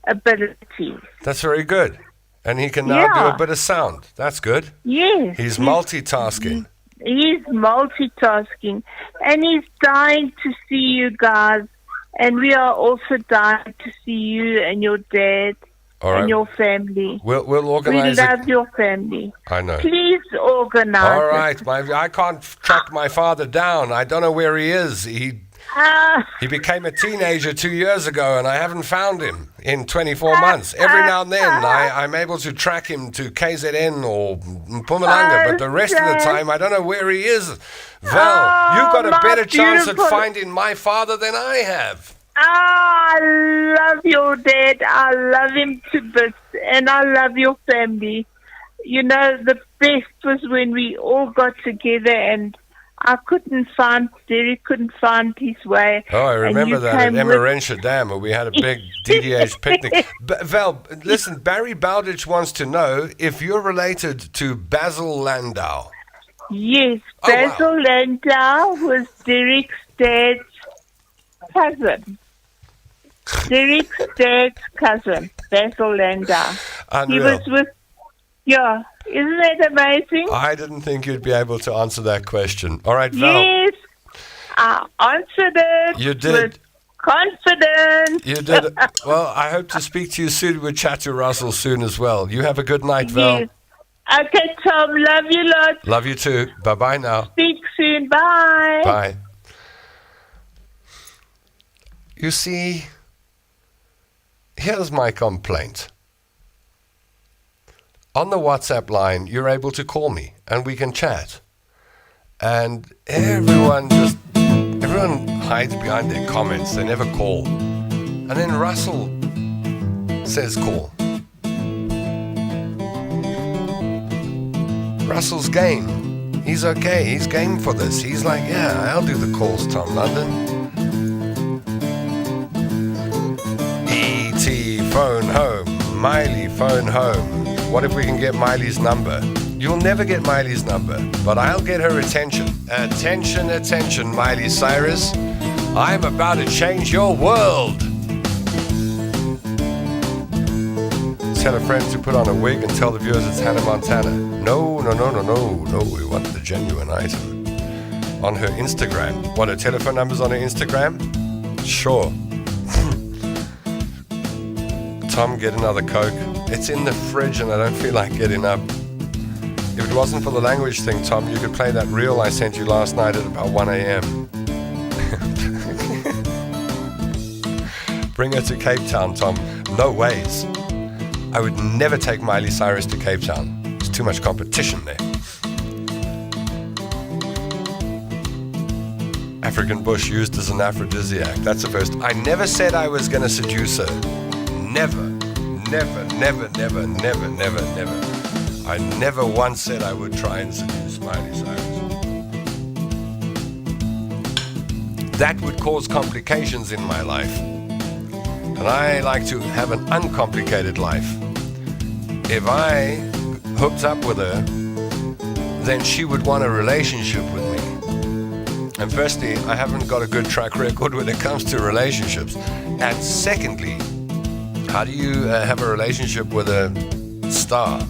ability.
that's very good. And he can now do
Yeah.
a bit of sound. That's good.
Yes.
He's multitasking.
He's multitasking. And he's dying to see you guys. And we are also dying to see you and your dad
All
and
right.
your family.
We'll
We
organize it.
love your family.
I know.
Please organize
All
it.
right. I can't track my father down. I don't know where he is. He became a teenager 2 years ago, and I haven't found him in 24 months. Every now and then, I'm able to track him to KZN or Mpumalanga, but the rest of the time, I don't know where he is. Val, you've got a
my
better chance at
beautiful-
finding my father than I have.
I love your dad. I love him to bits. And I love your family. You know, the best was when we all got together and Derek couldn't find his way.
Oh, I
and
remember
you
that at
came with-
Emerensha Dam, where we had a big DDH picnic. Val, listen, Barry Bowditch wants to know if you're related to Basil Landau.
Yes,
Oh, wow.
Basil Landau was Derek's dad's cousin. Derek's dad's cousin, Basil Landau. He
Unreal.
was with, yeah, isn't that amazing?
I didn't think you'd be able to answer that question. All right, Val.
Yes, I answered it.
You did.
With confidence.
You did. Well, I hope to speak to you soon. We'll chat to Russell soon as well. You have a good night, Val.
Yes. Okay, Tom, love you lot.
Love you too. Bye-bye now.
Speak soon. Bye.
Bye. You see, here's my complaint. On the WhatsApp line, you're able to call me and we can chat. And everyone hides behind their comments. They never call. And then Russell says call. Russell's game. He's okay. He's game for this. He's like, yeah, I'll do the calls, Tom London. E.T. phone home. Miley phone home. What if we can get Miley's number? You'll never get Miley's number, but I'll get her attention. Attention, attention, Miley Cyrus. I'm about to change your world. Tell a friend to put on a wig and tell the viewers it's Hannah Montana. No. We want the genuine item. On her Instagram. What, her telephone number's on her Instagram? Sure. Tom, get another Coke. It's in the fridge and I don't feel like getting up. If it wasn't for the language thing, Tom, you could play that reel I sent you last night at about 1 a.m. Bring her to Cape Town, Tom. No ways. I would never take Miley Cyrus to Cape Town. There's too much competition there. African bush used as an aphrodisiac. That's the first. I never said I was going to seduce her. Never. Never, never, never, never, never, never. I never once said I would try and seduce Miley Cyrus. That would cause complications in my life. And I like to have an uncomplicated life. If I hooked up with her, then she would want a relationship with me. And firstly, I haven't got a good track record when it comes to relationships. And secondly, how do you have a relationship with a star?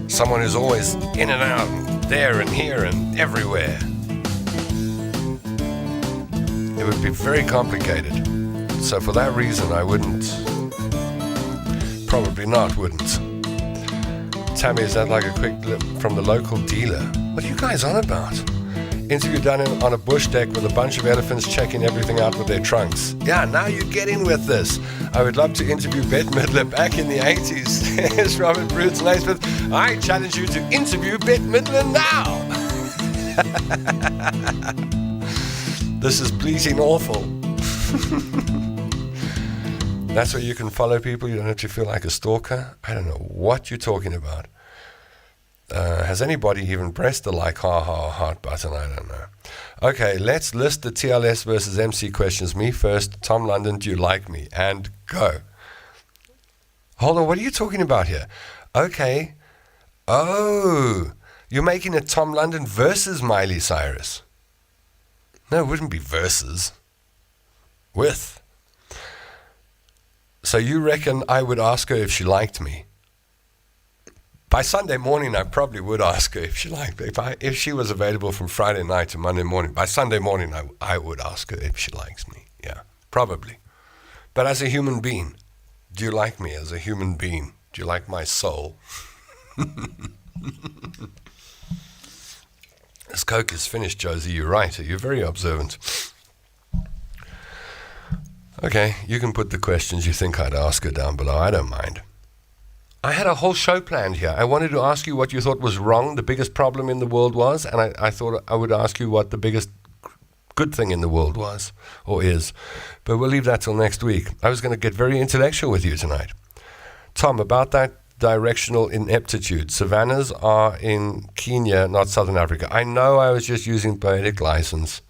Someone who's always in and out, and there and here and everywhere. It would be very complicated. So for that reason, I wouldn't. Probably not, wouldn't. Tammy, is that like a quick clip from the local dealer? What are you guys on about? Interview done on a bush deck with a bunch of elephants checking everything out with their trunks. Yeah, now you get in with this. I would love to interview Bette Midler back in the 80s. Here's Robert Bruce Naismith. I challenge you to interview Bette Midler now. This is bleating awful. That's where you can follow people. You don't have to feel like a stalker. I don't know what you're talking about. Has anybody even pressed the like, heart button? I don't know. Okay, let's list the TLS versus MC questions. Me first. Tom London, do you like me? And go. Hold on, what are you talking about here? Okay. Oh, you're making it Tom London versus Miley Cyrus. No, it wouldn't be versus. With. So you reckon I would ask her if she liked me? By Sunday morning, I probably would ask her if she liked me. If she was available from Friday night to Monday morning, by Sunday morning, I would ask her if she likes me. Yeah, probably. But as a human being, do you like me as a human being? Do you like my soul? This Coke is finished, Josie. You're right. You're very observant. Okay, you can put the questions you think I'd ask her down below. I don't mind. I had a whole show planned here. I wanted to ask you what you thought was wrong, the biggest problem in the world was, and I thought I would ask you what the biggest good thing in the world was, or is. But we'll leave that till next week. I was going to get very intellectual with you tonight. Tom, about that directional ineptitude. Savannas are in Kenya, not Southern Africa. I know I was just using poetic license.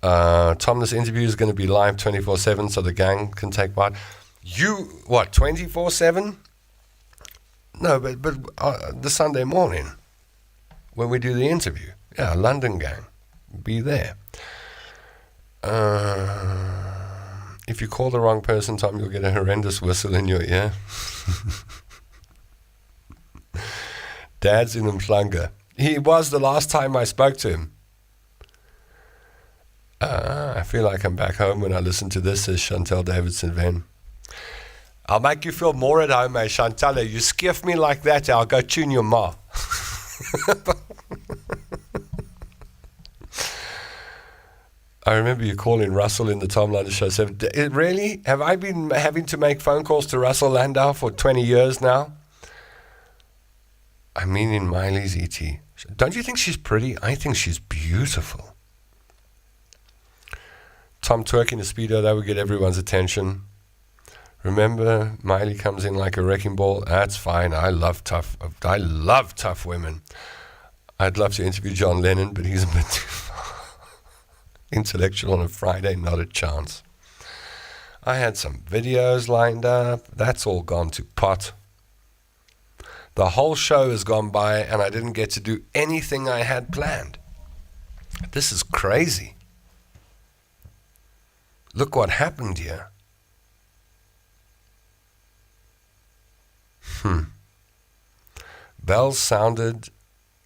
Tom, this interview is going to be live 24/7 so the gang can take part. You, what, 24/7? No, but the Sunday morning when we do the interview. Yeah, London gang. Be there. If you call the wrong person, Tom, you'll get a horrendous whistle in your ear. Dad's in Mhlanga. He was the last time I spoke to him. I feel like I'm back home when I listen to this, says Chantal Davidson Venn. I'll make you feel more at home, eh, Chantal? You skiff me like that, I'll go tune your ma. I remember you calling Russell in the Tom Landau show. Really? Have I been having to make phone calls to Russell Landau for 20 years now? I mean in Miley's ET. Don't you think she's pretty? I think she's beautiful. Tom twerking a Speedo, that would get everyone's attention. Remember, Miley comes in like a wrecking ball. That's fine. I love tough women. I'd love to interview John Lennon, but he's a bit too intellectual on a Friday, not a chance. I had some videos lined up. That's all gone to pot. The whole show has gone by and I didn't get to do anything I had planned. This is crazy. Look what happened here. Bells sounded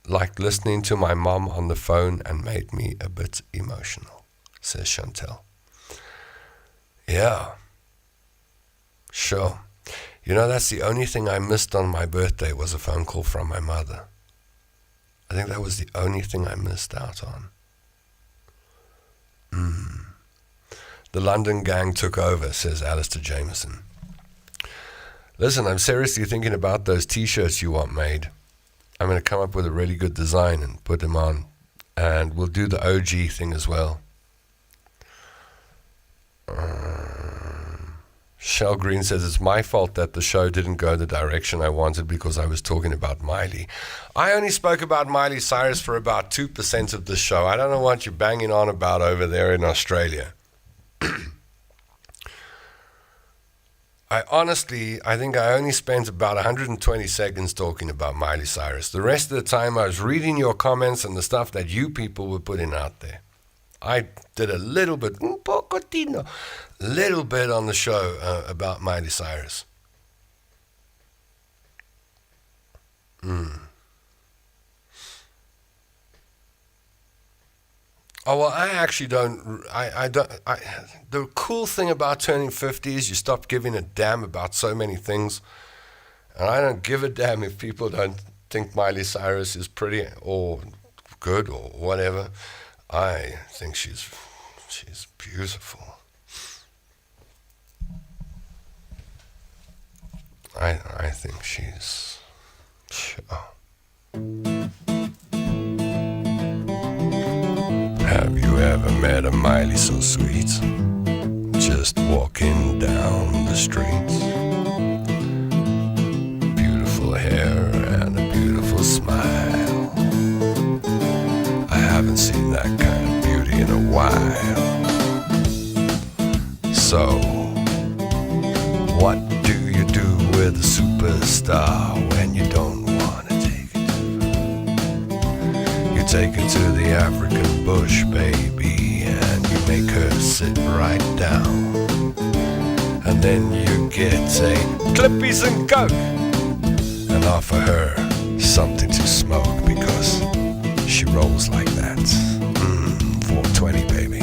like listening to my mom on the phone and made me a bit emotional, says Chantel. Yeah, sure. You know, that's the only thing I missed on my birthday was a phone call from my mother. I think that was the only thing I missed out on. The London gang took over, says Alistair Jameson. Listen, I'm seriously thinking about those t-shirts you want made. I'm going to come up with a really good design and put them on. And we'll do the OG thing as well. Shell Green says, it's my fault that the show didn't go the direction I wanted because I was talking about Miley. I only spoke about Miley Cyrus for about 2% of the show. I don't know what you're banging on about over there in Australia. I think I only spent about 120 seconds talking about Miley Cyrus. The rest of the time I was reading your comments and the stuff that you people were putting out there. I did a little bit on the show about Miley Cyrus. Oh, well, I actually don't. The cool thing about turning 50 is you stop giving a damn about so many things. And I don't give a damn if people don't think Miley Cyrus is pretty or good or whatever. I think she's beautiful. I think she's sure. Have you ever met a Miley so sweet? Just walking down the street. Beautiful hair and a beautiful smile. I haven't seen that kind of beauty in a while. So, what do you do with a superstar when you don't want to take it to her? You take her to the African bush, baby, and you make her sit right down. And then you get a Clippies and Coke and offer her something to smoke because she rolls like that. 420, baby.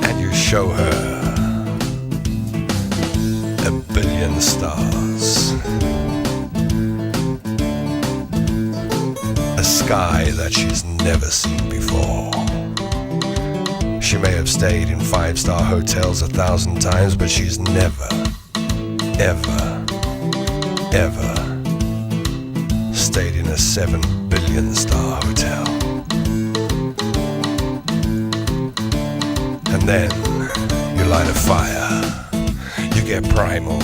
And you show her a billion stars. A sky that she's never seen before. She may have stayed in 5-star hotels 1,000 times, but she's never, ever, ever stayed in a 7 billion star hotel. And then you light a fire, you get primal,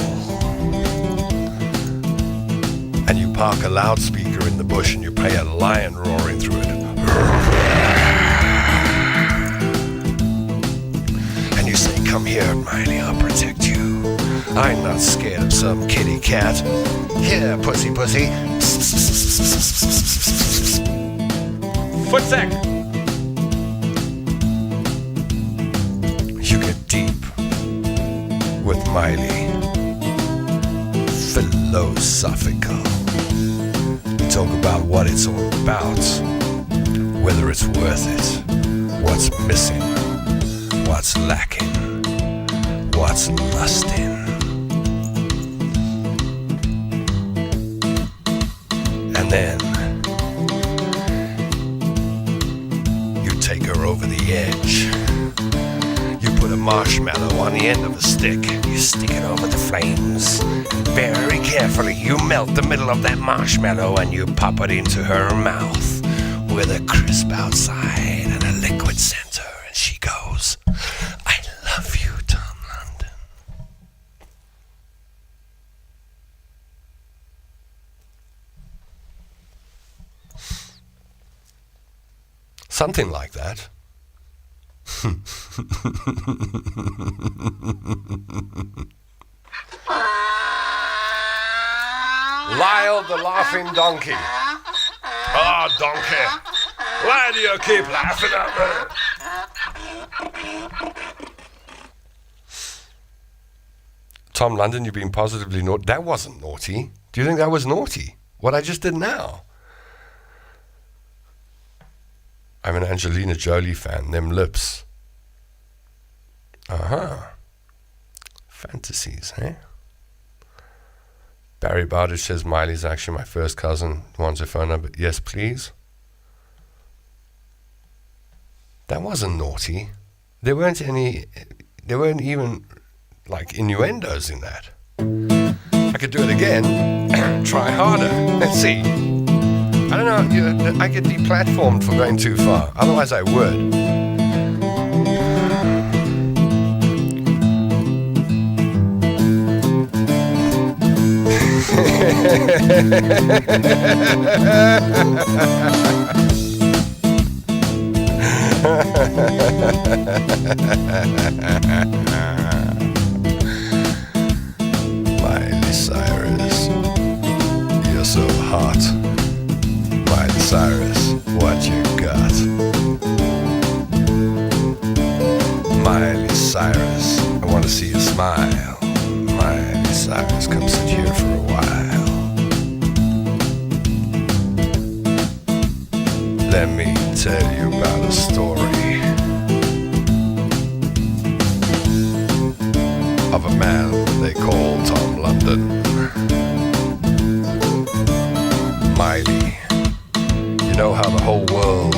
and you park a loudspeaker in the bush and you play a lion roaring through it. And you say, come here, Miley, I'll protect you. I'm not scared of some kitty cat. Here, pussy, pussy. Footsack. You get deep with Miley. Philosophical. You talk about what it's all about, whether it's worth it, what's missing, what's lacking, what's lusting. And then you take her over the edge. You put a marshmallow on the end of a stick. You stick it over the flames. And very carefully you melt the middle of that marshmallow and you pop it into her mouth with a crisp outside and a liquid center. And she goes, I love you, Tom London. Something like that. Lyle the laughing donkey. Oh, donkey. Why do you keep laughing at me? Tom London, you've been positively naughty. That wasn't naughty. Do you think that was naughty? What I just did now? I'm an Angelina Jolie fan. Them lips. Fantasies, eh? Barry Bardage says Miley's actually my first cousin. Wants her phone number. Yes, please. That wasn't naughty. There weren't even like innuendos in that. I could do it again. Try harder. Let's see. I don't know. I get deplatformed for going too far. Otherwise, I would. Miley Cyrus, you're so hot. Miley Cyrus, what you got? Miley Cyrus, I want to see you smile. Miley Cyrus, come sit here for a while. Let me tell you about a story of a man they call Tom London. Miley, you know how the whole world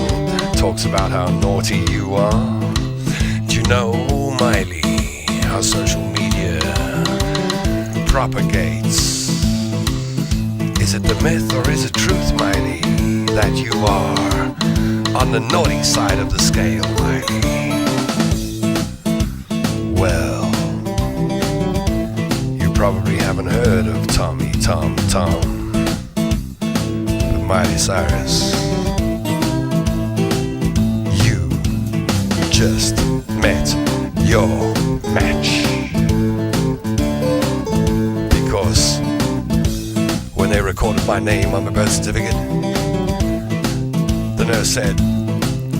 talks about how naughty you are? Do you know, Miley, how social media propagates? Is it the myth or is it truth, Miley, that you are on the naughty side of the scale, Miley? Well, you probably haven't heard of Tommy Tom Tom, but Miley Cyrus, you just met your match. Because when they recorded my name on my birth certificate, the nurse said,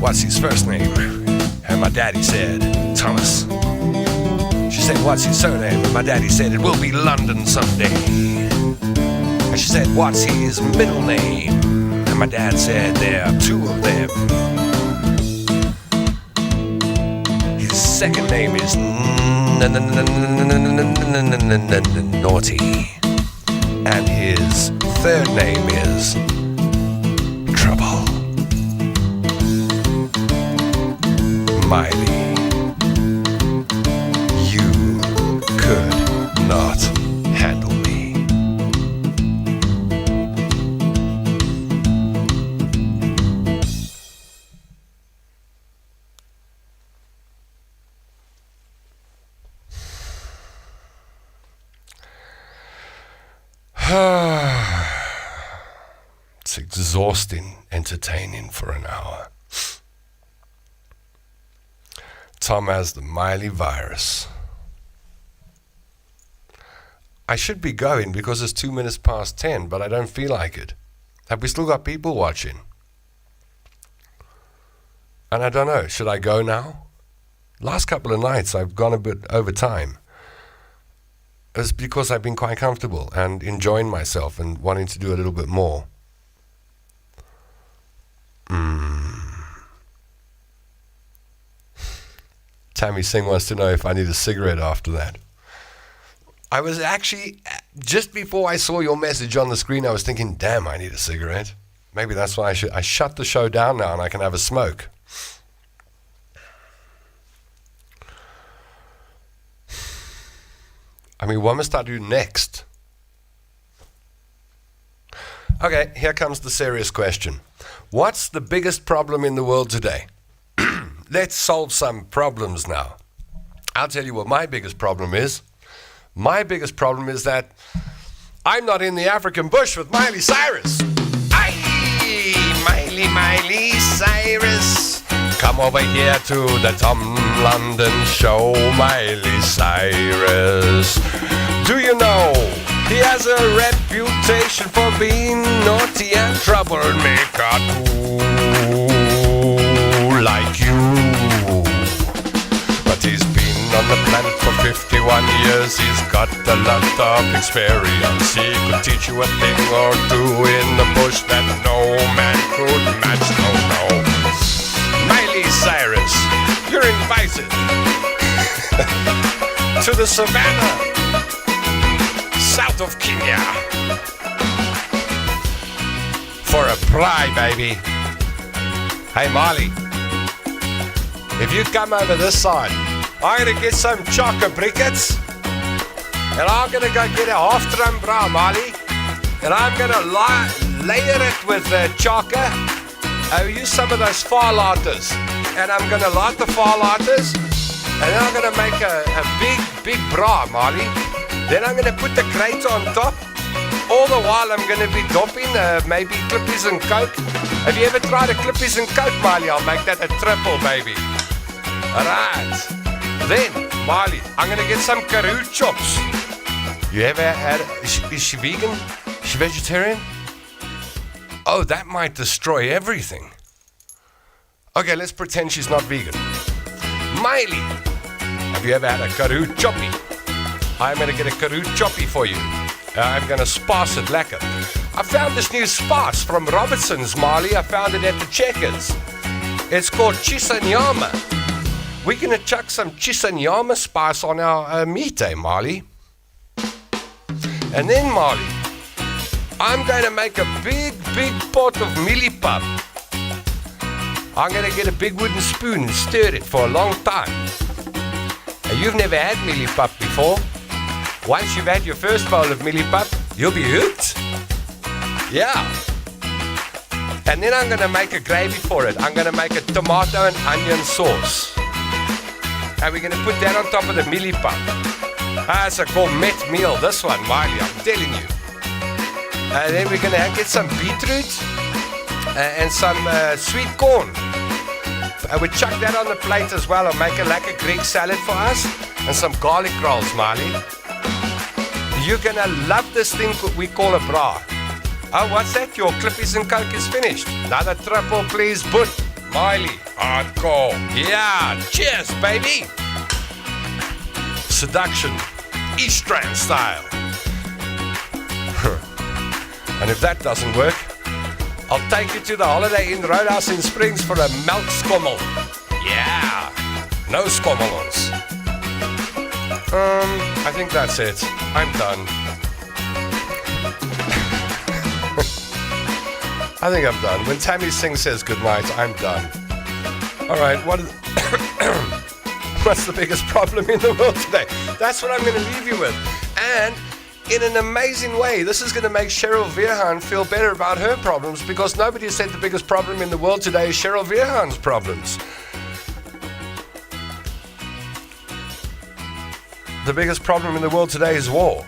"What's his first name?" And my daddy said, "Thomas." She said, "What's his surname?" And my daddy said, "It will be London someday." And she said, "What's his middle name?" And my dad said, "There are two of them. His second name is Naughty. And his third name is Trouble." Miley, you could not handle me. It's exhausting entertaining for an hour. Tom has the Miley virus. I should be going because it's 2 minutes past 10, but I don't feel like it. Have we still got people watching? And I don't know, should I go now? Last couple of nights I've gone a bit over time. It's because I've been quite comfortable and enjoying myself and wanting to do a little bit more. Tammy Singh wants to know if I need a cigarette after that. I was actually, just before I saw your message on the screen, I was thinking, damn, I need a cigarette. Maybe that's why I shut the show down now and I can have a smoke. I mean, what must I do next? Okay, here comes the serious question. What's the biggest problem in the world today? Let's solve some problems now. I'll tell you what my biggest problem is. My biggest problem is that I'm not in the African bush with Miley Cyrus. Aye, Miley Cyrus. Come over here to the Tom London show, Miley Cyrus. Do you know he has a reputation for being naughty and troublemaker too, like you. But he's been on the planet for 51 years. He's got a lot of experience. He could teach you a thing or two in the bush that no man could match. No. Miley Cyrus, you're invited to the savannah, south of Kenya, for a braai, baby. Hey, Marley, if you come over this side, I'm going to get some chocolate briquettes, and I'm going to go get a half-drum braai, Marley, and I'm going to layer it with chocolate. I'll use some of those fire lighters, and I'm going to light the fire lighters, and then I'm going to make a big braai, Marley. Then I'm going to put the grate on top. All the while I'm going to be dopping maybe Clippies and Coke. Have you ever tried a Clippies and Coke, Marley? I'll make that a triple, baby. Alright. Then, Marley, I'm going to get some karoo chops. You ever had... Is she vegan? Is she vegetarian? Oh, that might destroy everything. Okay, let's pretend she's not vegan. Miley, have you ever had a karoo choppy? I'm going to get a karoo choppy for you. I'm going to spice it lekker. I found this new spice from Robertson's, Marley. I found it at the Checkers. It's called chisanyama. We're going to chuck some chisanyama spice on our meat, Marley. And then, Marley, I'm going to make a big pot of millipap. I'm going to get a big wooden spoon and stir it for a long time. Now, you've never had millipap before. Once you've had your first bowl of millipap, you'll be hooked. Yeah. And then I'm going to make a gravy for it. I'm going to make a tomato and onion sauce. And we're going to put that on top of the millipap. It's a gourmet meal, this one, Miley, I'm telling you. And then we're going to get some beetroot and some sweet corn. We chuck that on the plate as well and make a lekker Greek salad for us and some garlic rolls, Marley. You're going to love this thing we call a braai. Oh, what's that? Your Clippies and Coke is finished. Another triple, please, but Miley. Hardcore. Yeah, cheers, baby. Seduction, East Rand style. And if that doesn't work, I'll take you to the Holiday Inn Roadhouse in Springs for a milk skommel. Yeah, no skommelons. I think that's it. I'm done. I think I'm done. When Tammy Singh says goodnight, I'm done. All right, what's the biggest problem in the world today? That's what I'm going to leave you with. And in an amazing way, this is going to make Cheryl Verhaan feel better about her problems, because nobody said the biggest problem in the world today is Cheryl Verhaan's problems. The biggest problem in the world today is war.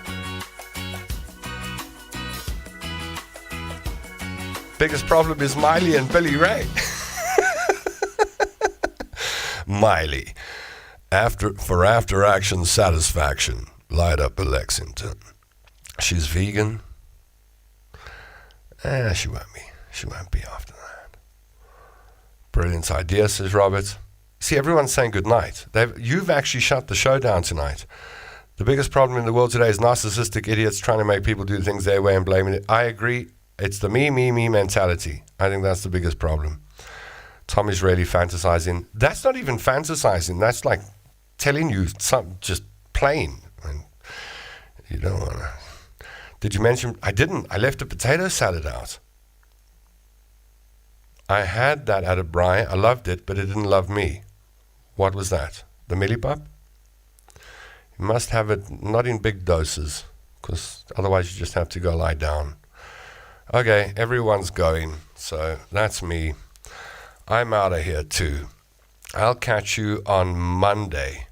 Biggest problem is Miley and Billy Ray. Miley, for after action satisfaction, light up a Lexington. She's vegan. She won't be. She won't be after that. Brilliant idea, says Robert. See, everyone's saying good night. You've actually shut the show down tonight. The biggest problem in the world today is narcissistic idiots trying to make people do things their way and blaming it. I agree. It's the me mentality. I think that's the biggest problem. Tommy's really fantasizing. That's not even fantasizing. That's like telling you something just plain. And you don't want to. Did you mention? I didn't. I left a potato salad out. I had that at a braai. I loved it, but it didn't love me. What was that? The millipap? You must have it not in big doses, because otherwise you just have to go lie down. Okay, everyone's going, so that's me. I'm out of here too. I'll catch you on Monday.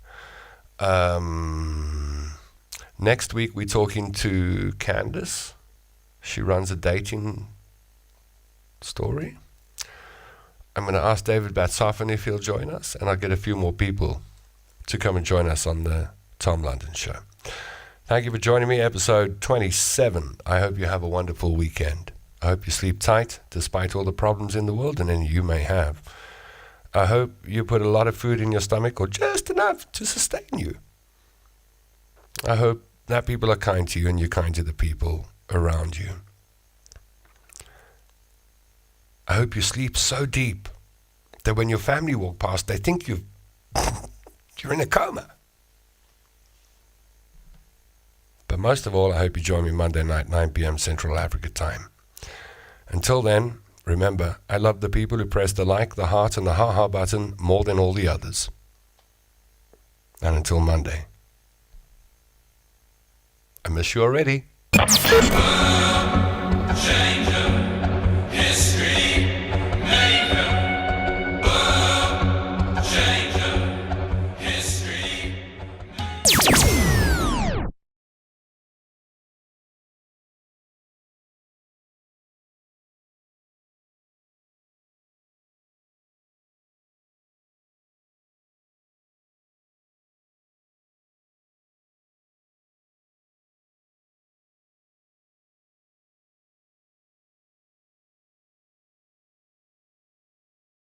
Next week we're talking to Candace. She runs a dating story. I'm going to ask David Batsoffen if he'll join us, and I'll get a few more people to come and join us on the Tom London Show. Thank you for joining me, episode 27. I hope you have a wonderful weekend. I hope you sleep tight, despite all the problems in the world, and any you may have. I hope you put a lot of food in your stomach, or just enough to sustain you. I hope that people are kind to you, and you're kind to the people around you. I hope you sleep so deep that when your family walk past, they think you're in a coma. But most of all, I hope you join me Monday night, 9 p.m. Central Africa time. Until then, remember, I love the people who press the like, the heart, and the ha-ha button more than all the others. And until Monday, I miss you already.
Change